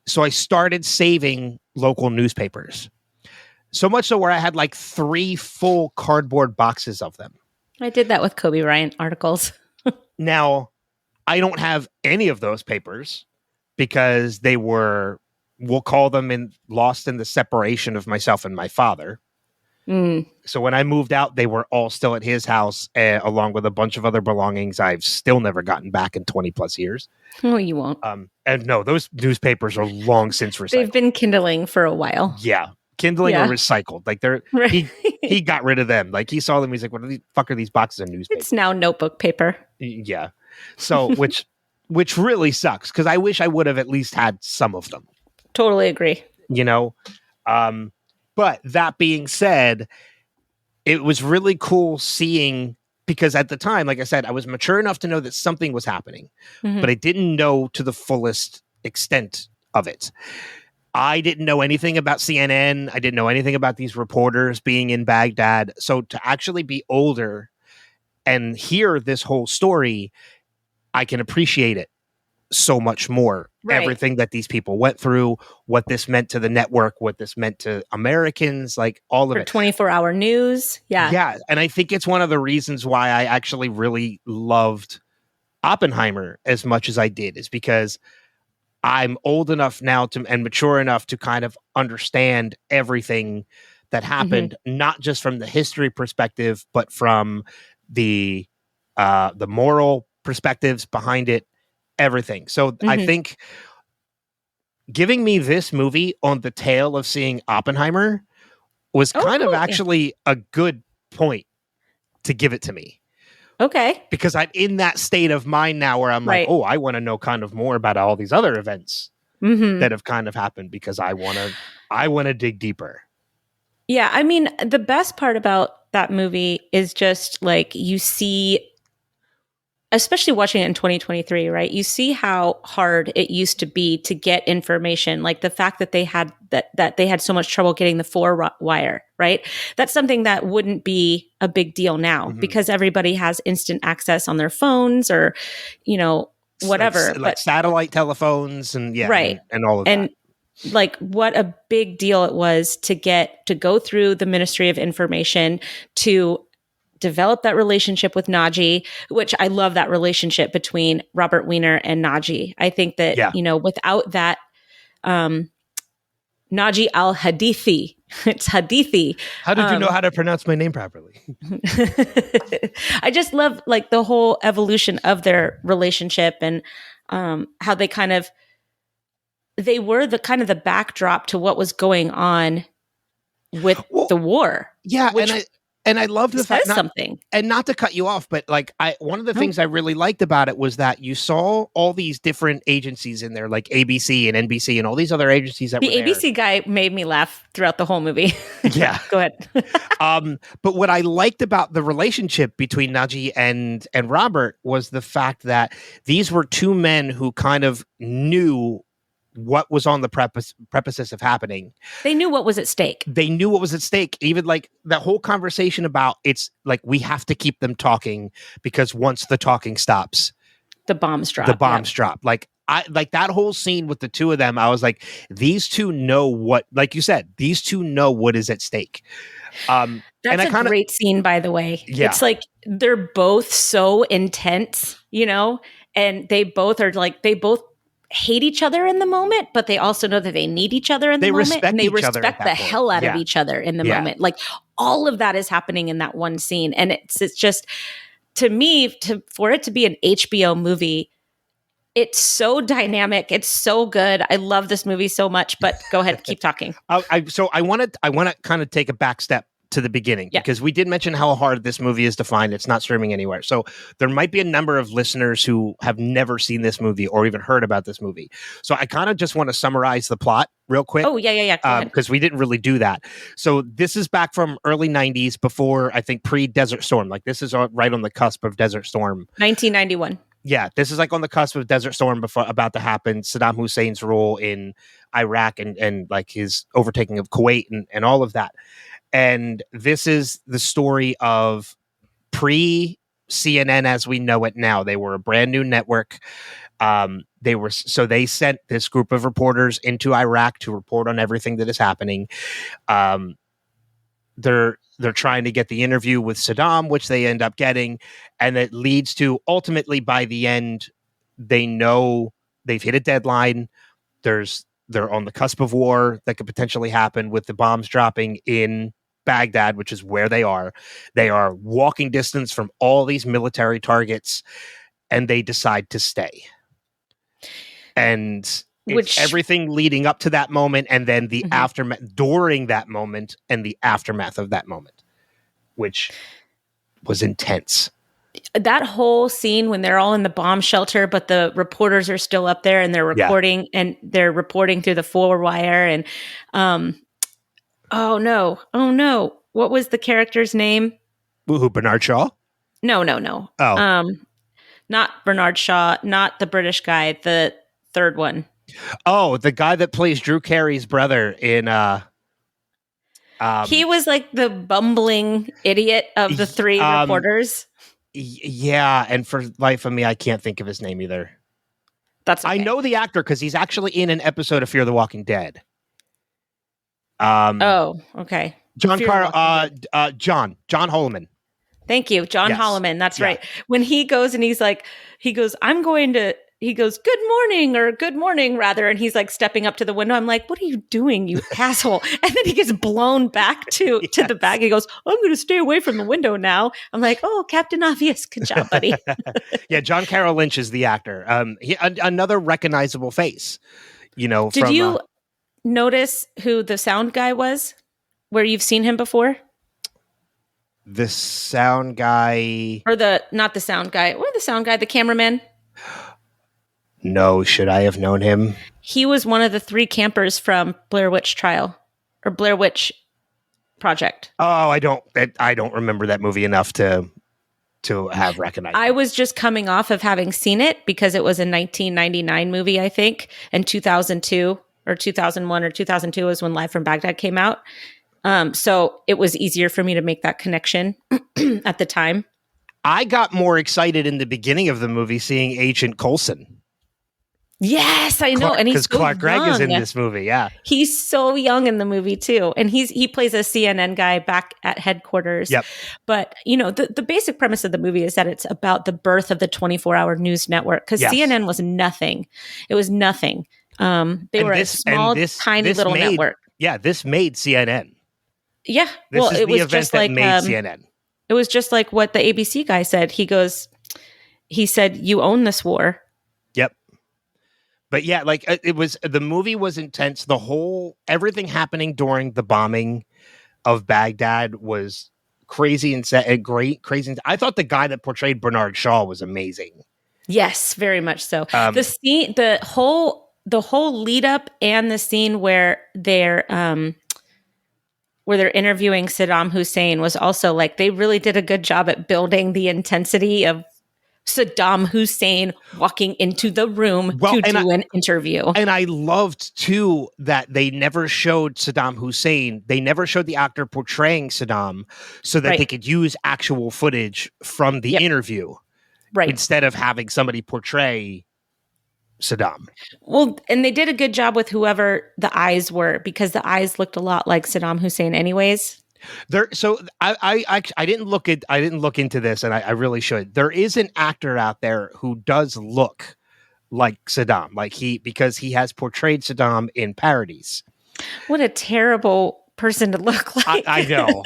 So I started saving local newspapers. So much so where I had like 3 full cardboard boxes of them. I did that with Kobe Bryant articles. Now, I don't have any of those papers because they were, we'll call them lost in the separation of myself and my father. So when I moved out, they were all still at his house, along with a bunch of other belongings I've still never gotten back in 20 plus years. Oh, you won't. And no, those newspapers are long since recycled. They've been kindling for a while. Yeah. Kindling or recycled. Like he got rid of them. Like he saw them. He's like, what the fuck are these boxes of newspapers? It's now notebook paper. Yeah. So, which really sucks. Cause I wish I would have at least had some of them. Totally agree. You know? But that being said, it was really cool seeing, because at the time, like I said, I was mature enough to know that something was happening, but I didn't know to the fullest extent of it. I didn't know anything about CNN. I didn't know anything about these reporters being in Baghdad. So to actually be older and hear this whole story, I can appreciate it so much more. Right. Everything that these people went through, what this meant to the network, what this meant to Americans, like all of it. 24-hour news. Yeah. Yeah. And I think it's one of the reasons why I actually really loved Oppenheimer as much as I did, is because I'm old enough now and mature enough to kind of understand everything that happened, not just from the history perspective, but from the moral perspectives behind it. Everything. So I think giving me this movie on the tail of seeing Oppenheimer was kind of actually a good point to give it to me. Okay. Because I'm in that state of mind now where I'm like, oh, I want to know kind of more about all these other events that have kind of happened, because I want to dig deeper. Yeah. I mean, the best part about that movie is just like you see, especially watching it in 2023, right? You see how hard it used to be to get information. Like the fact that they had that they had so much trouble getting the 4-wire, right? That's something that wouldn't be a big deal now because everybody has instant access on their phones or, whatever. Like satellite telephones and and all of that. And like what a big deal it was to go through the Ministry of Information to develop that relationship with Naji, which I love that relationship between Robert Wiener and Naji. I think that, without that Naji al-Hadithi. It's Hadithi. How did you know how to pronounce my name properly? I just love like the whole evolution of their relationship and how they they were the kind of the backdrop to what was going on with the war. Yeah, and I love the fact not to cut you off, but like one of the things I really liked about it was that you saw all these different agencies in there, like ABC and NBC and all these other agencies that the were ABC guy made me laugh throughout the whole movie. Yeah. Go ahead. But what I liked about the relationship between Naji and Robert was the fact that these were two men who kind of knew what was on the precipice of happening. They knew what was at stake. Even like that whole conversation about it's like we have to keep them talking because once the talking stops, the bombs drop. Like I like that whole scene with the two of them. I was like, these two know what, like you said, these two know what is at stake. That's a great scene, by the way. Yeah. It's like they're both so intense, you know, and they both hate each other in the moment, but they also know that they need each other in the moment. And they respect the hell out of each other in the moment. Like all of that is happening in that one scene. And it's just, to me, for it to be an HBO movie, it's so dynamic. It's so good. I love this movie so much, but go ahead, keep talking. So I want to kind of take a back step to the beginning because we did mention how hard this movie is to find. It's not streaming anywhere. So there might be a number of listeners who have never seen this movie or even heard about this movie. So I kind of just want to summarize the plot real quick. Oh, yeah. Because we didn't really do that. So this is back from early 90s before, I think, pre-Desert Storm. Like this is right on the cusp of Desert Storm. 1991. Yeah, this is like on the cusp of Desert Storm about to happen. Saddam Hussein's role in Iraq and like his overtaking of Kuwait and all of that. And this is the story of pre-CNN as we know it now. They were a brand new network. They sent this group of reporters into Iraq to report on everything that is happening. They're trying to get the interview with Saddam, which they end up getting, and it leads to ultimately by the end, they know they've hit a deadline. They're on the cusp of war that could potentially happen with the bombs dropping in Baghdad, which is where they are. They are walking distance from all these military targets, and they decide to stay. And it's everything leading up to that moment, and then the aftermath during that moment, and the aftermath of that moment, which was intense. That whole scene when they're all in the bomb shelter, but the reporters are still up there and they're recording and they're reporting through the 4-wire and oh no. What was the character's name? Who, Bernard Shaw? No. Oh. Not Bernard Shaw, not the British guy, the third one. Oh, the guy that plays Drew Carey's brother in he was like the bumbling idiot of the three reporters. Yeah, and for life of me, I can't think of his name either. That's okay. I know the actor because he's actually in an episode of Fear the Walking Dead. Oh, okay. John Holloman. Thank you, John Holloman. That's right. When he goes and he goes, good morning rather. And he's like stepping up to the window. I'm like, what are you doing, you asshole? And then he gets blown back to the bag. He goes, I'm going to stay away from the window now. I'm like, oh, Captain Obvious. Good job, buddy. Yeah. John Carroll Lynch is the actor. Another recognizable face, you know. Did you notice who the sound guy was? Where you've seen him before? The sound guy. Or not the sound guy. Or the sound guy, the cameraman. No, should I have known him? He was one of the 3 campers from Blair Witch Trial or Blair Witch Project. Oh, I don't remember that movie enough to have recognized. I was just coming off of having seen it because it was a 1999 movie, I think, and 2002 or 2001 or 2002 was when Live from Baghdad came out. So it was easier for me to make that connection at the time. I got more excited in the beginning of the movie seeing Agent Coulson. Yes, I know. And he's so Clark Gregg is in this movie. Yeah. He's so young in the movie too. And he plays a CNN guy back at headquarters. Yep. But you know, the basic premise of the movie is that it's about the birth of the 24-hour news network because CNN was nothing. It was nothing. They were a small, tiny little network. Yeah, this made CNN. Yeah. This is the event that made CNN. It was just like what the ABC guy said. He said, "You own this war." Yep. But yeah, like the movie was intense. Everything happening during the bombing of Baghdad was crazy and crazy. I thought the guy that portrayed Bernard Shaw was amazing. Yes, very much so. The whole lead up and the scene where they're interviewing Saddam Hussein was also like, they really did a good job at building the intensity of Saddam Hussein walking into the room to do an interview. And I loved too that they never showed Saddam Hussein. They never showed the actor portraying Saddam so that they could use actual footage from the interview. Right. Instead of having somebody portray Saddam. Well, and they did a good job with whoever the eyes were, because the eyes looked a lot like Saddam Hussein anyways. So I didn't look into this, and I really should. There is an actor out there who does look like Saddam, because he has portrayed Saddam in parodies. What a terrible person to look like. I know.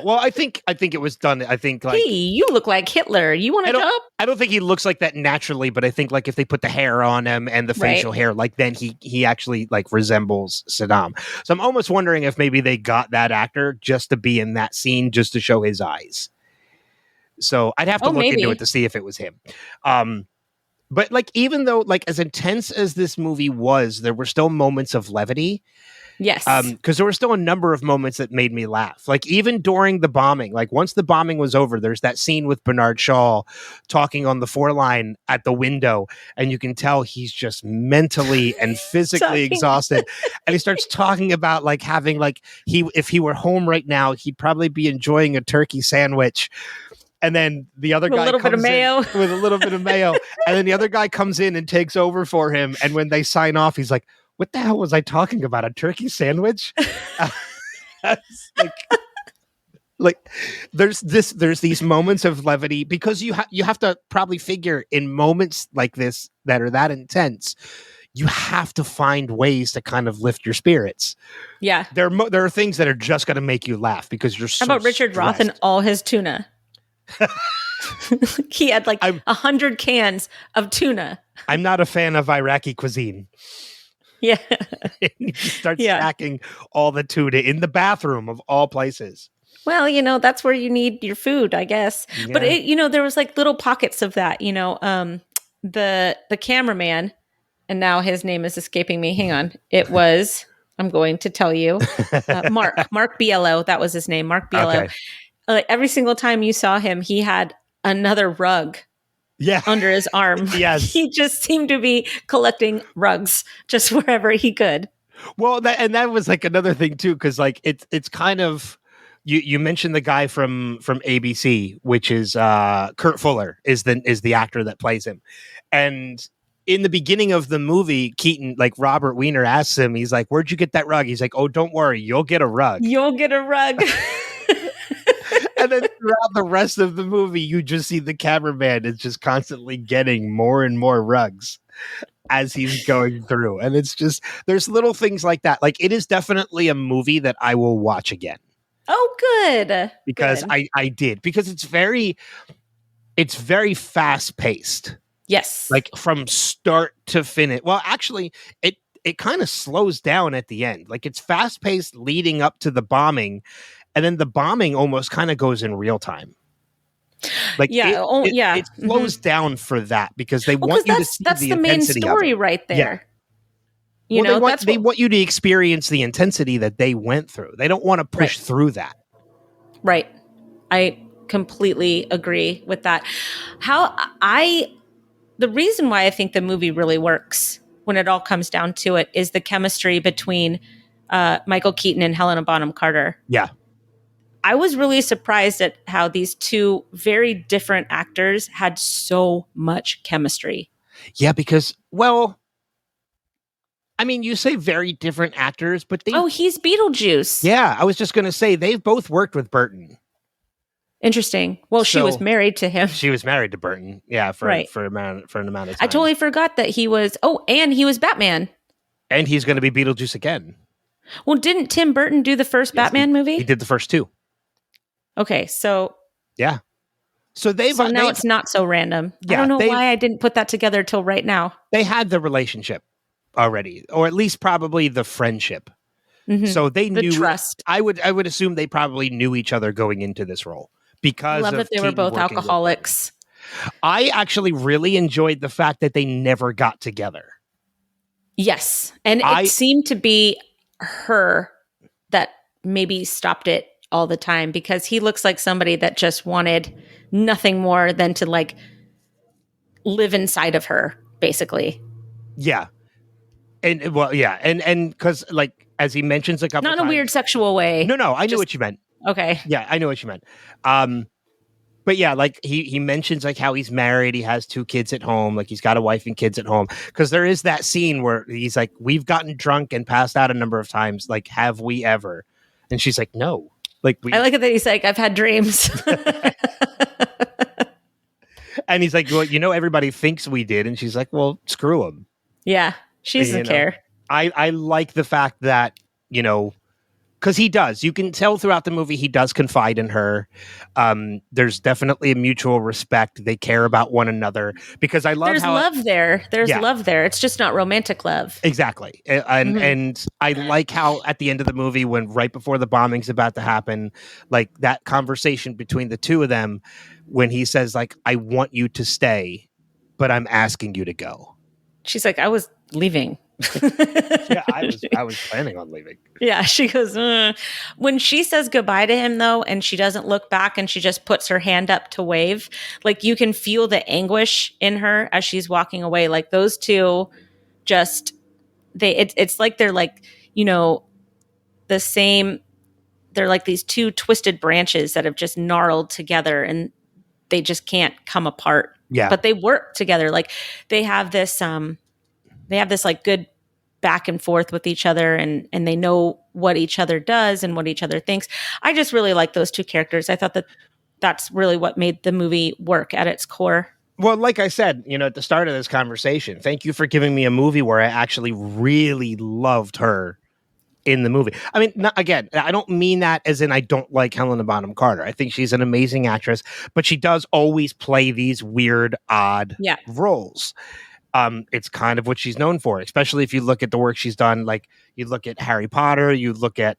Well, I think it was done. I think hey, you look like Hitler. You want to jump? I don't think he looks like that naturally, but I think if they put the hair on him and the facial hair, then he actually resembles Saddam. So I'm almost wondering if maybe they got that actor just to be in that scene, just to show his eyes. So I'd have to look into it to see if it was him. But even though as intense as this movie was, there were still moments of levity. Yes. Because there were still a number of moments that made me laugh. Even during the bombing, once the bombing was over, there's that scene with Bernard Shaw talking on the 4-line at the window, and you can tell he's just mentally and physically exhausted. And he starts talking about having if he were home right now, he'd probably be enjoying a turkey sandwich. And then the other guy comes in with a little bit of mayo. And then the other guy comes in and takes over for him. And when they sign off, he's like, what the hell was I talking about? A turkey sandwich? There's these moments of levity, because you have to probably figure in moments like this that are that intense, you have to find ways to kind of lift your spirits. Yeah. There are things that are just going to make you laugh because you're so How about Richard Roth and all his tuna? He had 100 cans of tuna. I'm not a fan of Iraqi cuisine. Yeah. You start stacking all the tuna in the bathroom of all places. Well, that's where you need your food, I guess. Yeah. But there was little pockets of that, the cameraman, and now his name is escaping me. Hang on. It was, I'm going to tell you, Mark Biello. That was his name. Mark Biello. Okay. Every single time you saw him, he had another rug under his arm. Yes. He just seemed to be collecting rugs just wherever he could. Well, that was another thing too, because it's kind of, you mentioned the guy from ABC, which is Kurt Fuller is the actor that plays him. And in the beginning of the movie, Keaton, Robert Wiener asks him, he's like, "Where'd you get that rug?" He's like, "Oh, don't worry, you'll get a rug. You'll get a rug." And then throughout the rest of the movie, you just see the cameraman is just constantly getting more and more rugs as he's going through. And it's just, there's little things like that. It is definitely a movie that I will watch again. Oh, good. Because good. I did. Because it's very fast paced. Yes. From start to finish. Well, actually, it kind of slows down at the end. It's fast paced leading up to the bombing. And then the bombing almost kind of goes in real time. It slows down for that, because they want you to see that's the main intensity story of it. right there. Yeah. They want you to experience the intensity that they went through. They don't want to push through that. Right. I completely agree with that. The reason why I think the movie really works, when it all comes down to it, is the chemistry between Michael Keaton and Helena Bonham Carter. Yeah. I was really surprised at how these two very different actors had so much chemistry. Yeah, because, well, I mean, you say very different actors, but he's Beetlejuice. Yeah, I was just going to say, they've both worked with Burton. Interesting. Well, she was married to him. She was married to Burton. Yeah, for an amount of time. I totally forgot that he was, and he was Batman. And he's going to be Beetlejuice again. Well, didn't Tim Burton do the first Batman movie? He did the first two. Okay, so yeah. So now it's not so random. Yeah, I don't know why I didn't put that together till right now. They had the relationship already, or at least probably the friendship. Mm-hmm. So they knew trust. I would assume they probably knew each other going into this role because I love that they were both alcoholics. I actually really enjoyed the fact that they never got together. Yes, and it seemed to be her that maybe stopped it all the time, because he looks like somebody that just wanted nothing more than to like live inside of her, basically. Yeah. And well, yeah. And because like, as he mentions a couple times. Not in a weird sexual way. No, I knew what you meant. Okay. Yeah, I knew what you meant. But yeah, like he mentions like how he's married, he has 2 kids at home, like he's got a wife and kids at home. Because there is that scene where he's like, we've gotten drunk and passed out a number of times. Like, have we ever? And she's like, no. Like I like it that he's like, I've had dreams. And he's like, well, everybody thinks we did. And she's like, well, screw them. Yeah, she doesn't care. I like the fact that, because he does. You can tell throughout the movie he does confide in her. There's definitely a mutual respect. They care about one another, because I love There's love there. There's love there. It's just not romantic love. Exactly. And I like how at the end of the movie, when right before the bombing's about to happen, like that conversation between the two of them, when he says like, I want you to stay, but I'm asking you to go. She's like, I was leaving. Yeah, I was planning on leaving. Yeah, she goes, When she says goodbye to him, though, and she doesn't look back and she just puts her hand up to wave, like you can feel the anguish in her as she's walking away. Like those two just, it's like they're like, the same, they're like these 2 twisted branches that have just gnarled together and they just can't come apart. Yeah. But they work together. Like they have this like good back and forth with each other, and they know what each other does and what each other thinks. I just really like those 2 characters. I thought that that's really what made the movie work at its core. Well, like I said, at the start of this conversation, thank you for giving me a movie where I actually really loved her in the movie. I mean, again, I don't mean that as in I don't like Helena Bonham Carter. I think she's an amazing actress, but she does always play these weird, odd roles. It's kind of what she's known for, especially if you look at the work she's done. Like you look at Harry Potter, you look at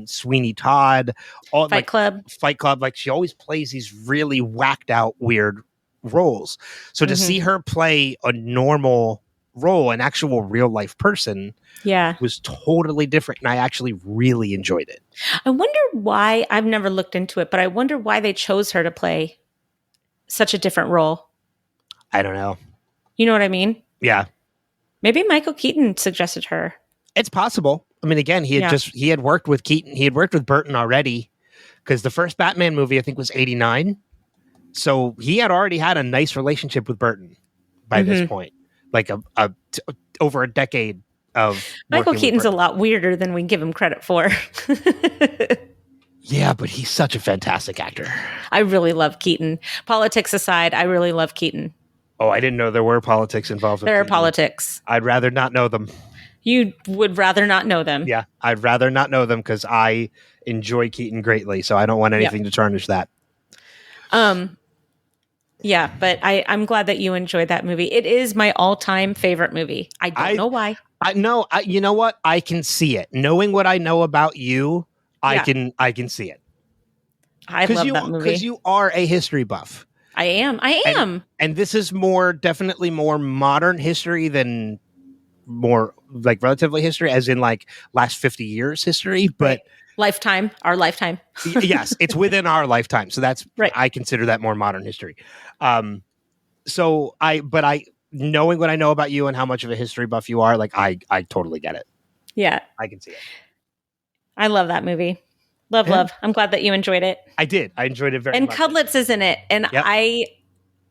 Sweeney Todd, Fight Club. Like she always plays these really whacked out, weird roles. So to see her play a normal role, an actual real life person, was totally different. And I actually really enjoyed it. I wonder why, I've never looked into it, but I wonder why they chose her to play such a different role. I don't know. You know what I mean? Yeah. Maybe Michael Keaton suggested her. It's possible. I mean, again, he had worked with Keaton. He had worked with Burton already, because the first Batman movie, I think, was 1989. So he had already had a nice relationship with Burton by this point, like over a decade of Michael Keaton's a lot weirder than we give him credit for. Yeah, but he's such a fantastic actor. I really love Keaton. Politics aside, I really love Keaton. Oh, I didn't know there were politics involved. There are politics. I'd rather not know them. You would rather not know them. Yeah, I'd rather not know them because I enjoy Keaton greatly, so I don't want anything to tarnish that. Yeah, but I'm glad that you enjoyed that movie. It is my all-time favorite movie. I don't know why. You know what? I can see it. Knowing what I know about you, I can see it. I love that movie. Because you are a history buff. I am. And this is definitely more modern history than more like relatively history, as in like last 50 years history, but our lifetime. Yes, it's within our lifetime. So that's right. I consider that more modern history. So knowing what I know about you and how much of a history buff you are, like I totally get it. Yeah. I can see it. I love that movie. Love. I'm glad that you enjoyed it. I did. I enjoyed it very much. And Cudlitz is in it. And yep. I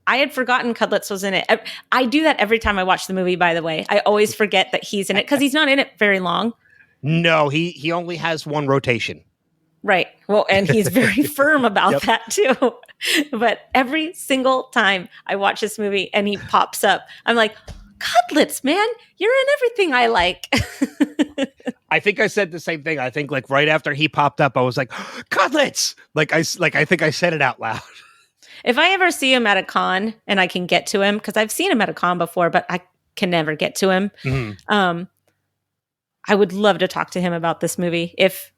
had forgotten Cudlitz was in it. I do that every time I watch the movie, by the way. I always forget that he's in it because he's not in it very long. No, he only has one rotation. Right. Well, and he's very firm about that too. But every single time I watch this movie and he pops up, I'm like, cutlets, man. You're in everything I like. I think I said the same thing. I think like right after he popped up, I was like, cutlets. I think I said it out loud. If I ever see him at a con and I can get to him, because I've seen him at a con before, but I can never get to him. Mm-hmm. I would love to talk to him about this movie if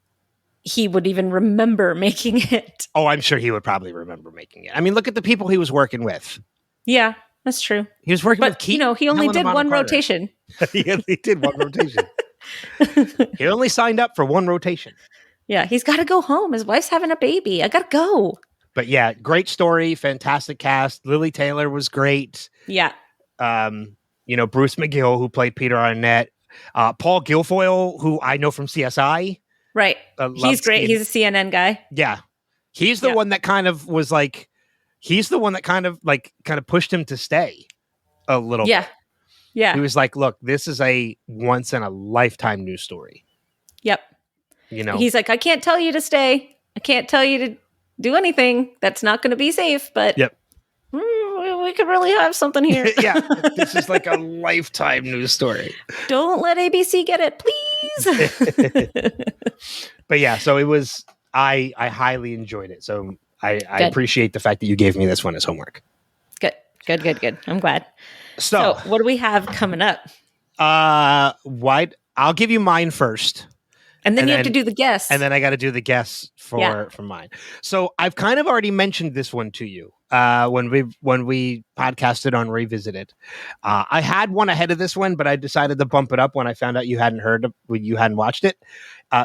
he would even remember making it. Oh, I'm sure he would probably remember making it. I mean, look at the people he was working with. Yeah, that's true. He was working with Keaton. He only did one rotation. He only did one rotation. He only signed up for one rotation. Yeah, he's got to go home. His wife's having a baby. I got to go. But yeah, great story, fantastic cast. Lily Taylor was great. Yeah. Bruce McGill, who played Peter Arnett. Paul Guilfoyle, who I know from CSI. Right. He's great. He's a CNN guy. Yeah. He's the one that kind of was like, he's the one that kind of pushed him to stay a little bit. Yeah. He was like, look, this is a once in a lifetime news story. Yep. He's like, I can't tell you to stay. I can't tell you to do anything that's not going to be safe, but yep. We could really have something here. Yeah. This is like a lifetime news story. Don't let ABC get it, please. But yeah, so it was, I highly enjoyed it. So I appreciate the fact that you gave me this one as homework. Good. I'm glad. So what do we have coming up? I'll give you mine first. And then you have to do the guess. And then I got to do the guess for mine. So I've kind of already mentioned this one to you when we podcasted on Revisited. I had one ahead of this one, but I decided to bump it up when I found out you hadn't watched it.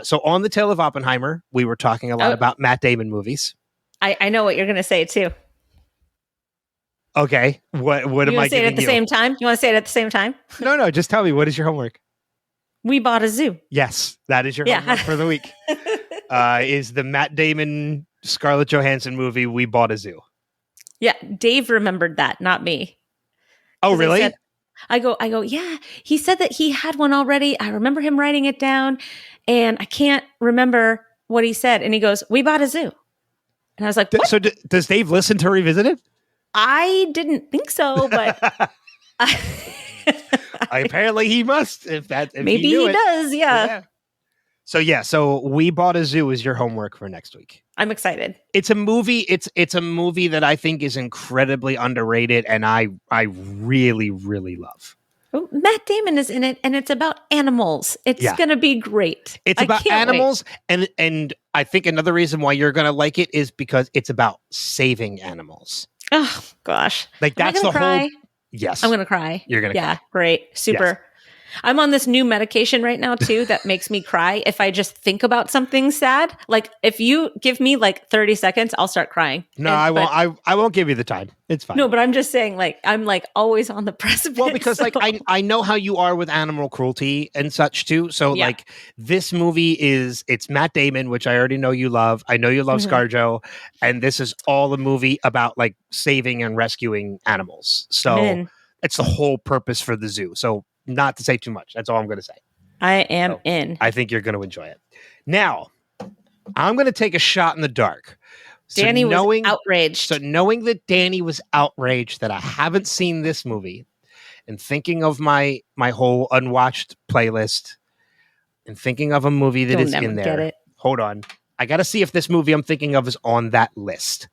So on the Tale of Oppenheimer, we were talking a lot about Matt Damon movies. I know what you're going to say too. Okay. What am I giving you? You want to say it at the same time? You want to say it at the same time? No. Just tell me, what is your homework? We Bought a Zoo. Yes, that is your homework for the week. Is the Matt Damon, Scarlett Johansson movie, We Bought a Zoo. Yeah, Dave remembered that, not me. Oh, really? I go, yeah. He said that he had one already. I remember him writing it down, and I can't remember what he said. And he goes, We Bought a Zoo. And I was like, what? So does Dave listen to Revisited? I didn't think so, but... Apparently he must. If maybe he does, yeah. So We Bought a Zoo is your homework for next week. I'm excited. It's a movie. It's a movie that I think is incredibly underrated, and I really, really love. Oh, Matt Damon is in it, and it's about animals. It's going to be great. It's about animals, and I think another reason why you're going to like it is because it's about saving animals. Oh gosh, that's the whole. Yes. I'm going to cry. You're going to cry. Yeah, great. Super. Yes. I'm on this new medication right now, too, that makes me cry if I just think about something sad. Like, if you give me, 30 seconds, I'll start crying. No, I won't. I won't give you the time. It's fine. No, but I'm just saying, I'm, always on the precipice. Well, because, I know how you are with animal cruelty and such, too. So, this movie it's Matt Damon, which I already know you love. I know you love ScarJo. And this is all a movie about, saving and rescuing animals. So, it's the whole purpose for the zoo. So, not to say too much. That's all I'm going to say. I am in. I think you're going to enjoy it. Now, I'm going to take a shot in the dark. Danny was outraged. So knowing that Danny was outraged that I haven't seen this movie, and thinking of my whole unwatched playlist, and thinking of a movie that is in there. Get it. Hold on. I got to see if this movie I'm thinking of is on that list.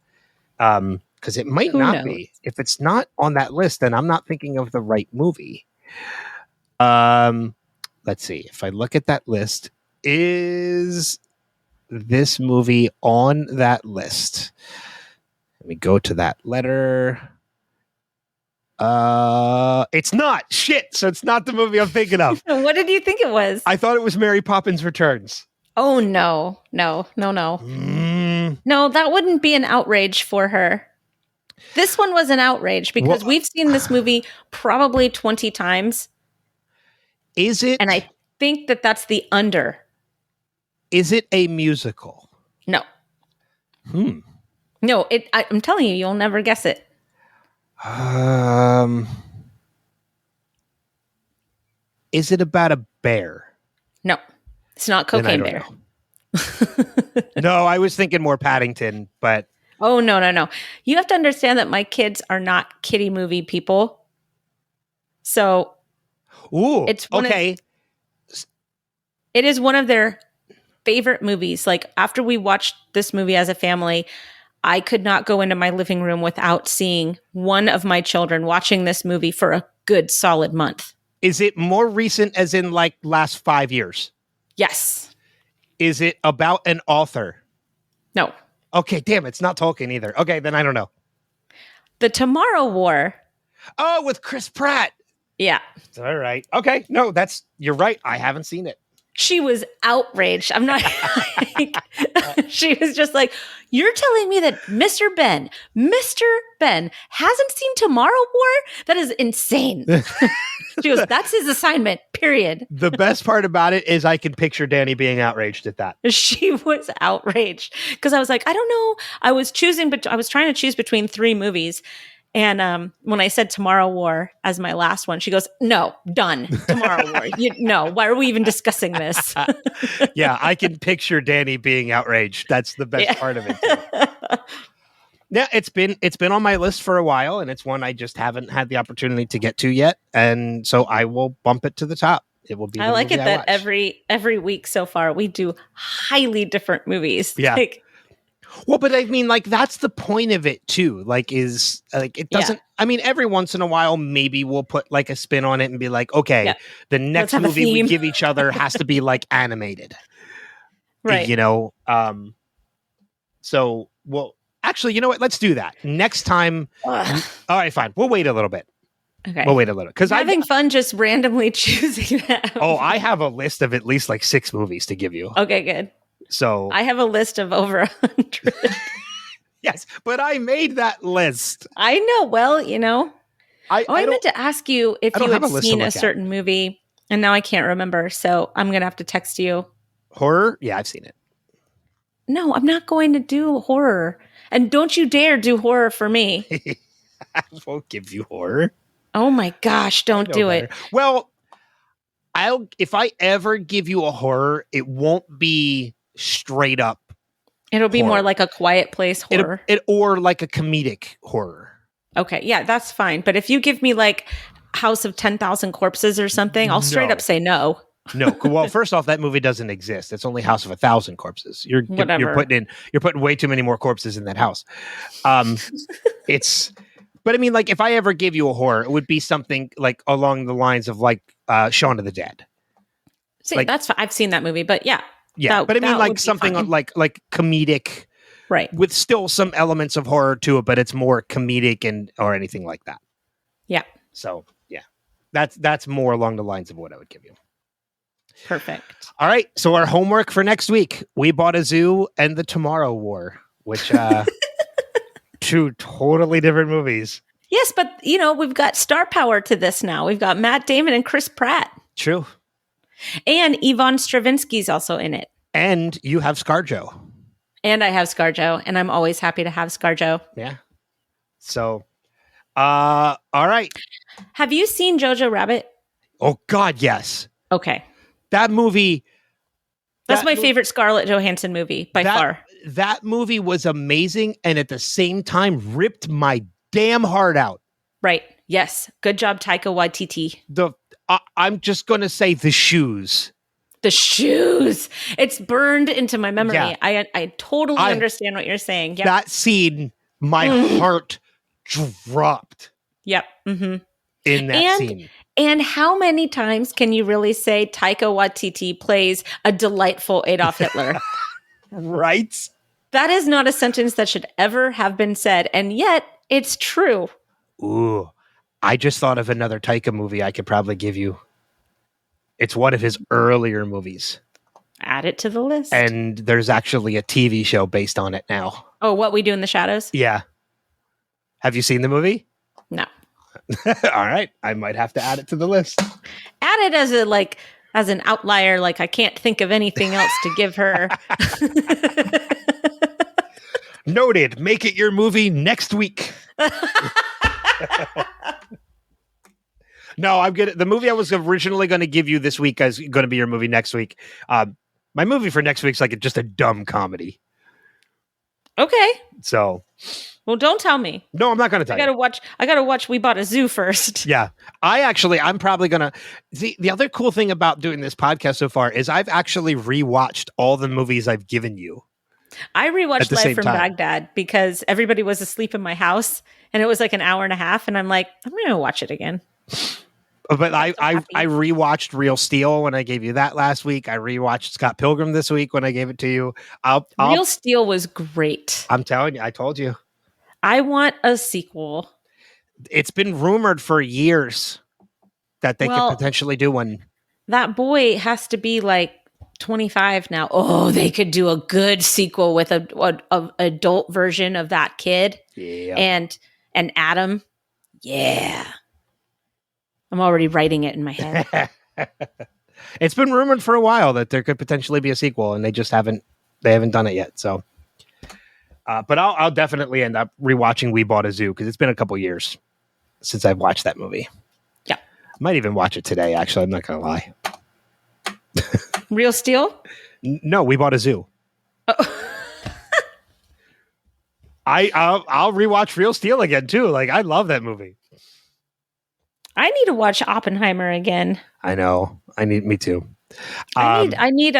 Because it might not be. If it's not on that list, then I'm not thinking of the right movie. Let's see. If I look at that list, is this movie on that list? Let me go to that letter. It's not. Shit. So it's not the movie I'm thinking of. What did you think it was? I thought it was Mary Poppins Returns. Oh, no. No. No, that wouldn't be an outrage for her. This one was an outrage because we've seen this movie probably 20 times. Is it? And I think that's the under. Is it a musical? No. No, I'm telling you, you'll never guess it. Is it about a bear? No. It's not Cocaine Bear. No, I was thinking more Paddington, but... Oh, no. You have to understand that my kids are not kiddie movie people. So Ooh, it's okay. It is one of their favorite movies. Like after we watched this movie as a family, I could not go into my living room without seeing one of my children watching this movie for a good solid month. Is it more recent as in like last 5 years? Yes. Is it about an author? No. Okay, damn, it's not Tolkien either. Okay, then I don't know. The Tomorrow War. Oh, with Chris Pratt. Yeah. All right. Okay, no, you're right. I haven't seen it. She was outraged. I'm not like, she was just like, you're telling me that Mr. Ben hasn't seen Tomorrow War? That is insane. She goes, that's his assignment, period. The best part about it is I can picture Danny being outraged at that. She was outraged because I was like, I don't know. I was trying to choose between 3 movies. And when I said Tomorrow War as my last one, she goes, no, done. Tomorrow War. No, why are we even discussing this? Yeah, I can picture Danny being outraged. That's the best part of it, too. Yeah, it's been on my list for a while, and it's one I just haven't had the opportunity to get to yet. And so I will bump it to the top. It will be. I like it that every week so far we do highly different movies. Yeah. Well, but I mean, like, that's the point of it too. Like, is like it doesn't. Yeah. I mean, every once in a while, maybe we'll put like a spin on it and be like, okay, the next movie we give each other has to be like animated, right? You know. So, well, actually, you know what? Let's do that next time. All right, fine. We'll wait a little bit. Okay, we'll wait a little because I'm having fun just randomly choosing that. Oh, I have a list of at least like 6 movies to give you. Okay, good. So I have a list of over 100. Yes, but I made that list. I know. Well, you know, I meant to ask you if you had seen a certain movie, and now I can't remember. So I'm going to have to text you. Horror? Yeah, I've seen it. No, I'm not going to do horror. And don't you dare do horror for me. I won't give you horror. Oh my gosh, don't do it. Well, if I ever give you a horror, it won't be straight up. It'll be more like a Quiet Place horror. Or like a comedic horror. Okay, yeah, that's fine. But if you give me like House of 10,000 Corpses or something, I'll straight up say no. No, well, first off, that movie doesn't exist. It's only House of 1,000 Corpses. You're putting way too many more corpses in that house. But I mean, like, if I ever give you a horror, it would be something like along the lines of like Shaun of the Dead. See, like, that's I've seen that movie, but yeah. Yeah, but I mean, like something like comedic, right? With still some elements of horror to it, but it's more comedic or anything like that. Yeah. So yeah, that's more along the lines of what I would give you. Perfect. All right. So our homework for next week: We Bought a Zoo and The Tomorrow War, which 2 totally different movies. Yes, but you know we've got star power to this now. We've got Matt Damon and Chris Pratt. True. And Yvonne Stravinsky's also in it. And you have ScarJo. And I have ScarJo, and I'm always happy to have ScarJo. Yeah. So, all right. Have you seen Jojo Rabbit? Oh, God, yes. Okay. That movie. That's my favorite Scarlett Johansson movie by far. That movie was amazing and at the same time ripped my damn heart out. Right. Yes. Good job, Taika Waititi. I'm just going to say the shoes. The shoes. It's burned into my memory. Yeah. I totally understand what you're saying. Yep. That scene, my heart dropped. Yep. Mm-hmm. In that scene. And how many times can you really say Taika Waititi plays a delightful Adolf Hitler? Right? That is not a sentence that should ever have been said. And yet, it's true. Ooh. I just thought of another Taika movie I could probably give you. It's one of his earlier movies. Add it to the list. And there's actually a TV show based on it now. Oh, What We Do in the Shadows? Yeah. Have you seen the movie? No. All right. I might have to add it to the list. Add it as an outlier. Like, I can't think of anything else to give her. Noted. Make it your movie next week. No, I'm good. The movie I was originally going to give you this week is going to be your movie next week. My movie for next week's like just a dumb comedy. Okay. So, Well, don't tell me. no, I'm not going to tell you. I gotta watch We Bought a Zoo first. Yeah. I'm probably going to see the other cool thing about doing this podcast so far is I've actually rewatched all the movies I've given you. I At rewatched the Live same from time. Baghdad because everybody was asleep in my house and it was like an hour and a half. And I'm like, I'm going to watch it again. But I happy. rewatched Real Steel when I gave you that last week. I rewatched Scott Pilgrim this week when I gave it to you. Real Steel was great. I'm telling you, I told you. I want a sequel. It's been rumored for years that they could potentially do one. That boy has to be like 25 now. Oh, they could do a good sequel with a adult version of that kid. Yeah. And Adam. Yeah. I'm already writing it in my head. It's been rumored for a while that there could potentially be a sequel, and they just haven't done it yet. So, but I'll definitely end up rewatching We Bought a Zoo because it's been a couple years since I've watched that movie. Yeah, I might even watch it today. Actually, I'm not gonna lie. Real Steel? No, We Bought a Zoo. Oh. I'll rewatch Real Steel again too. Like I love that movie. I need to watch Oppenheimer again. I know. Me too. I need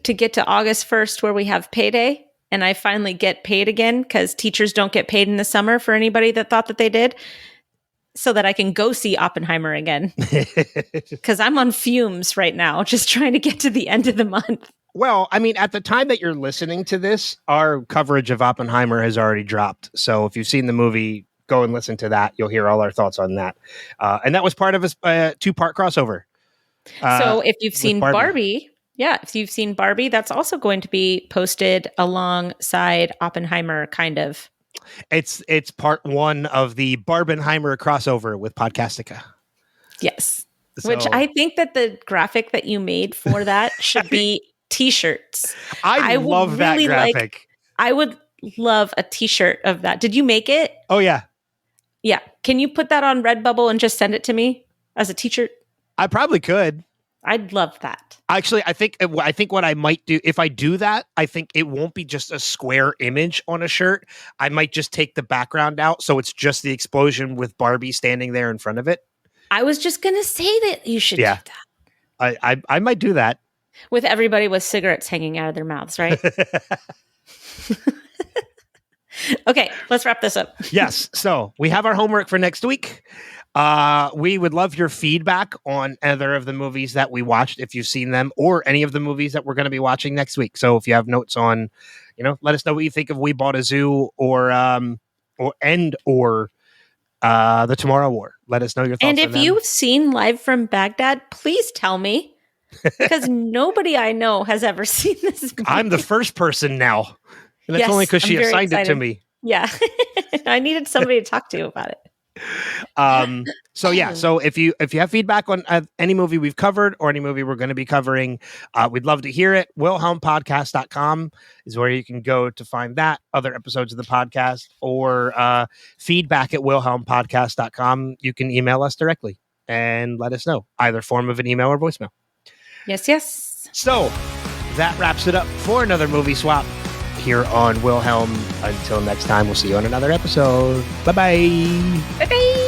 to get to August 1st where we have payday and I finally get paid again because teachers don't get paid in the summer for anybody that thought that they did, so that I can go see Oppenheimer again. Because I'm on fumes right now, just trying to get to the end of the month. Well, I mean, at the time that you're listening to this, our coverage of Oppenheimer has already dropped. So if you've seen the movie, go and listen to that. You'll hear all our thoughts on that. And that was part of a 2-part crossover. So if you've seen Barbie, if you've seen Barbie, that's also going to be posted alongside Oppenheimer, kind of. It's part 1 of the Barbenheimer crossover with Podcastica. Yes. So, which I think that the graphic that you made for that should be t-shirts. I love that graphic. I would love a t-shirt of that. Did you make it? Oh, yeah. Yeah. Can you put that on Redbubble and just send it to me as a t-shirt? I probably could. I'd love that. Actually, I think what I might do, if I do that, I think it won't be just a square image on a shirt. I might just take the background out so it's just the explosion with Barbie standing there in front of it. I was just going to say that you should do that. I might do that. With everybody with cigarettes hanging out of their mouths, right? Okay, let's wrap this up. Yes. So we have our homework for next week. We would love your feedback on either of the movies that we watched, if you've seen them, or any of the movies that we're going to be watching next week. So if you have notes on, let us know what you think of We Bought a Zoo or The Tomorrow War. Let us know your thoughts. And if you've seen Live from Baghdad, please tell me, because nobody I know has ever seen this movie. I'm the first person now, and that's only because she assigned it to me. Yeah, I needed somebody to talk to about it. So if you have feedback on any movie we've covered or any movie we're going to be covering, we'd love to hear it. wilhelmpodcast.com is where you can go to find that, other episodes of the podcast, or feedback at wilhelmpodcast.com. You can email us directly and let us know, either form of an email or voicemail. Yes. So that wraps it up for another movie swap here on Wilhelm. Until next time, we'll see you on another episode. Bye-bye. Bye-bye.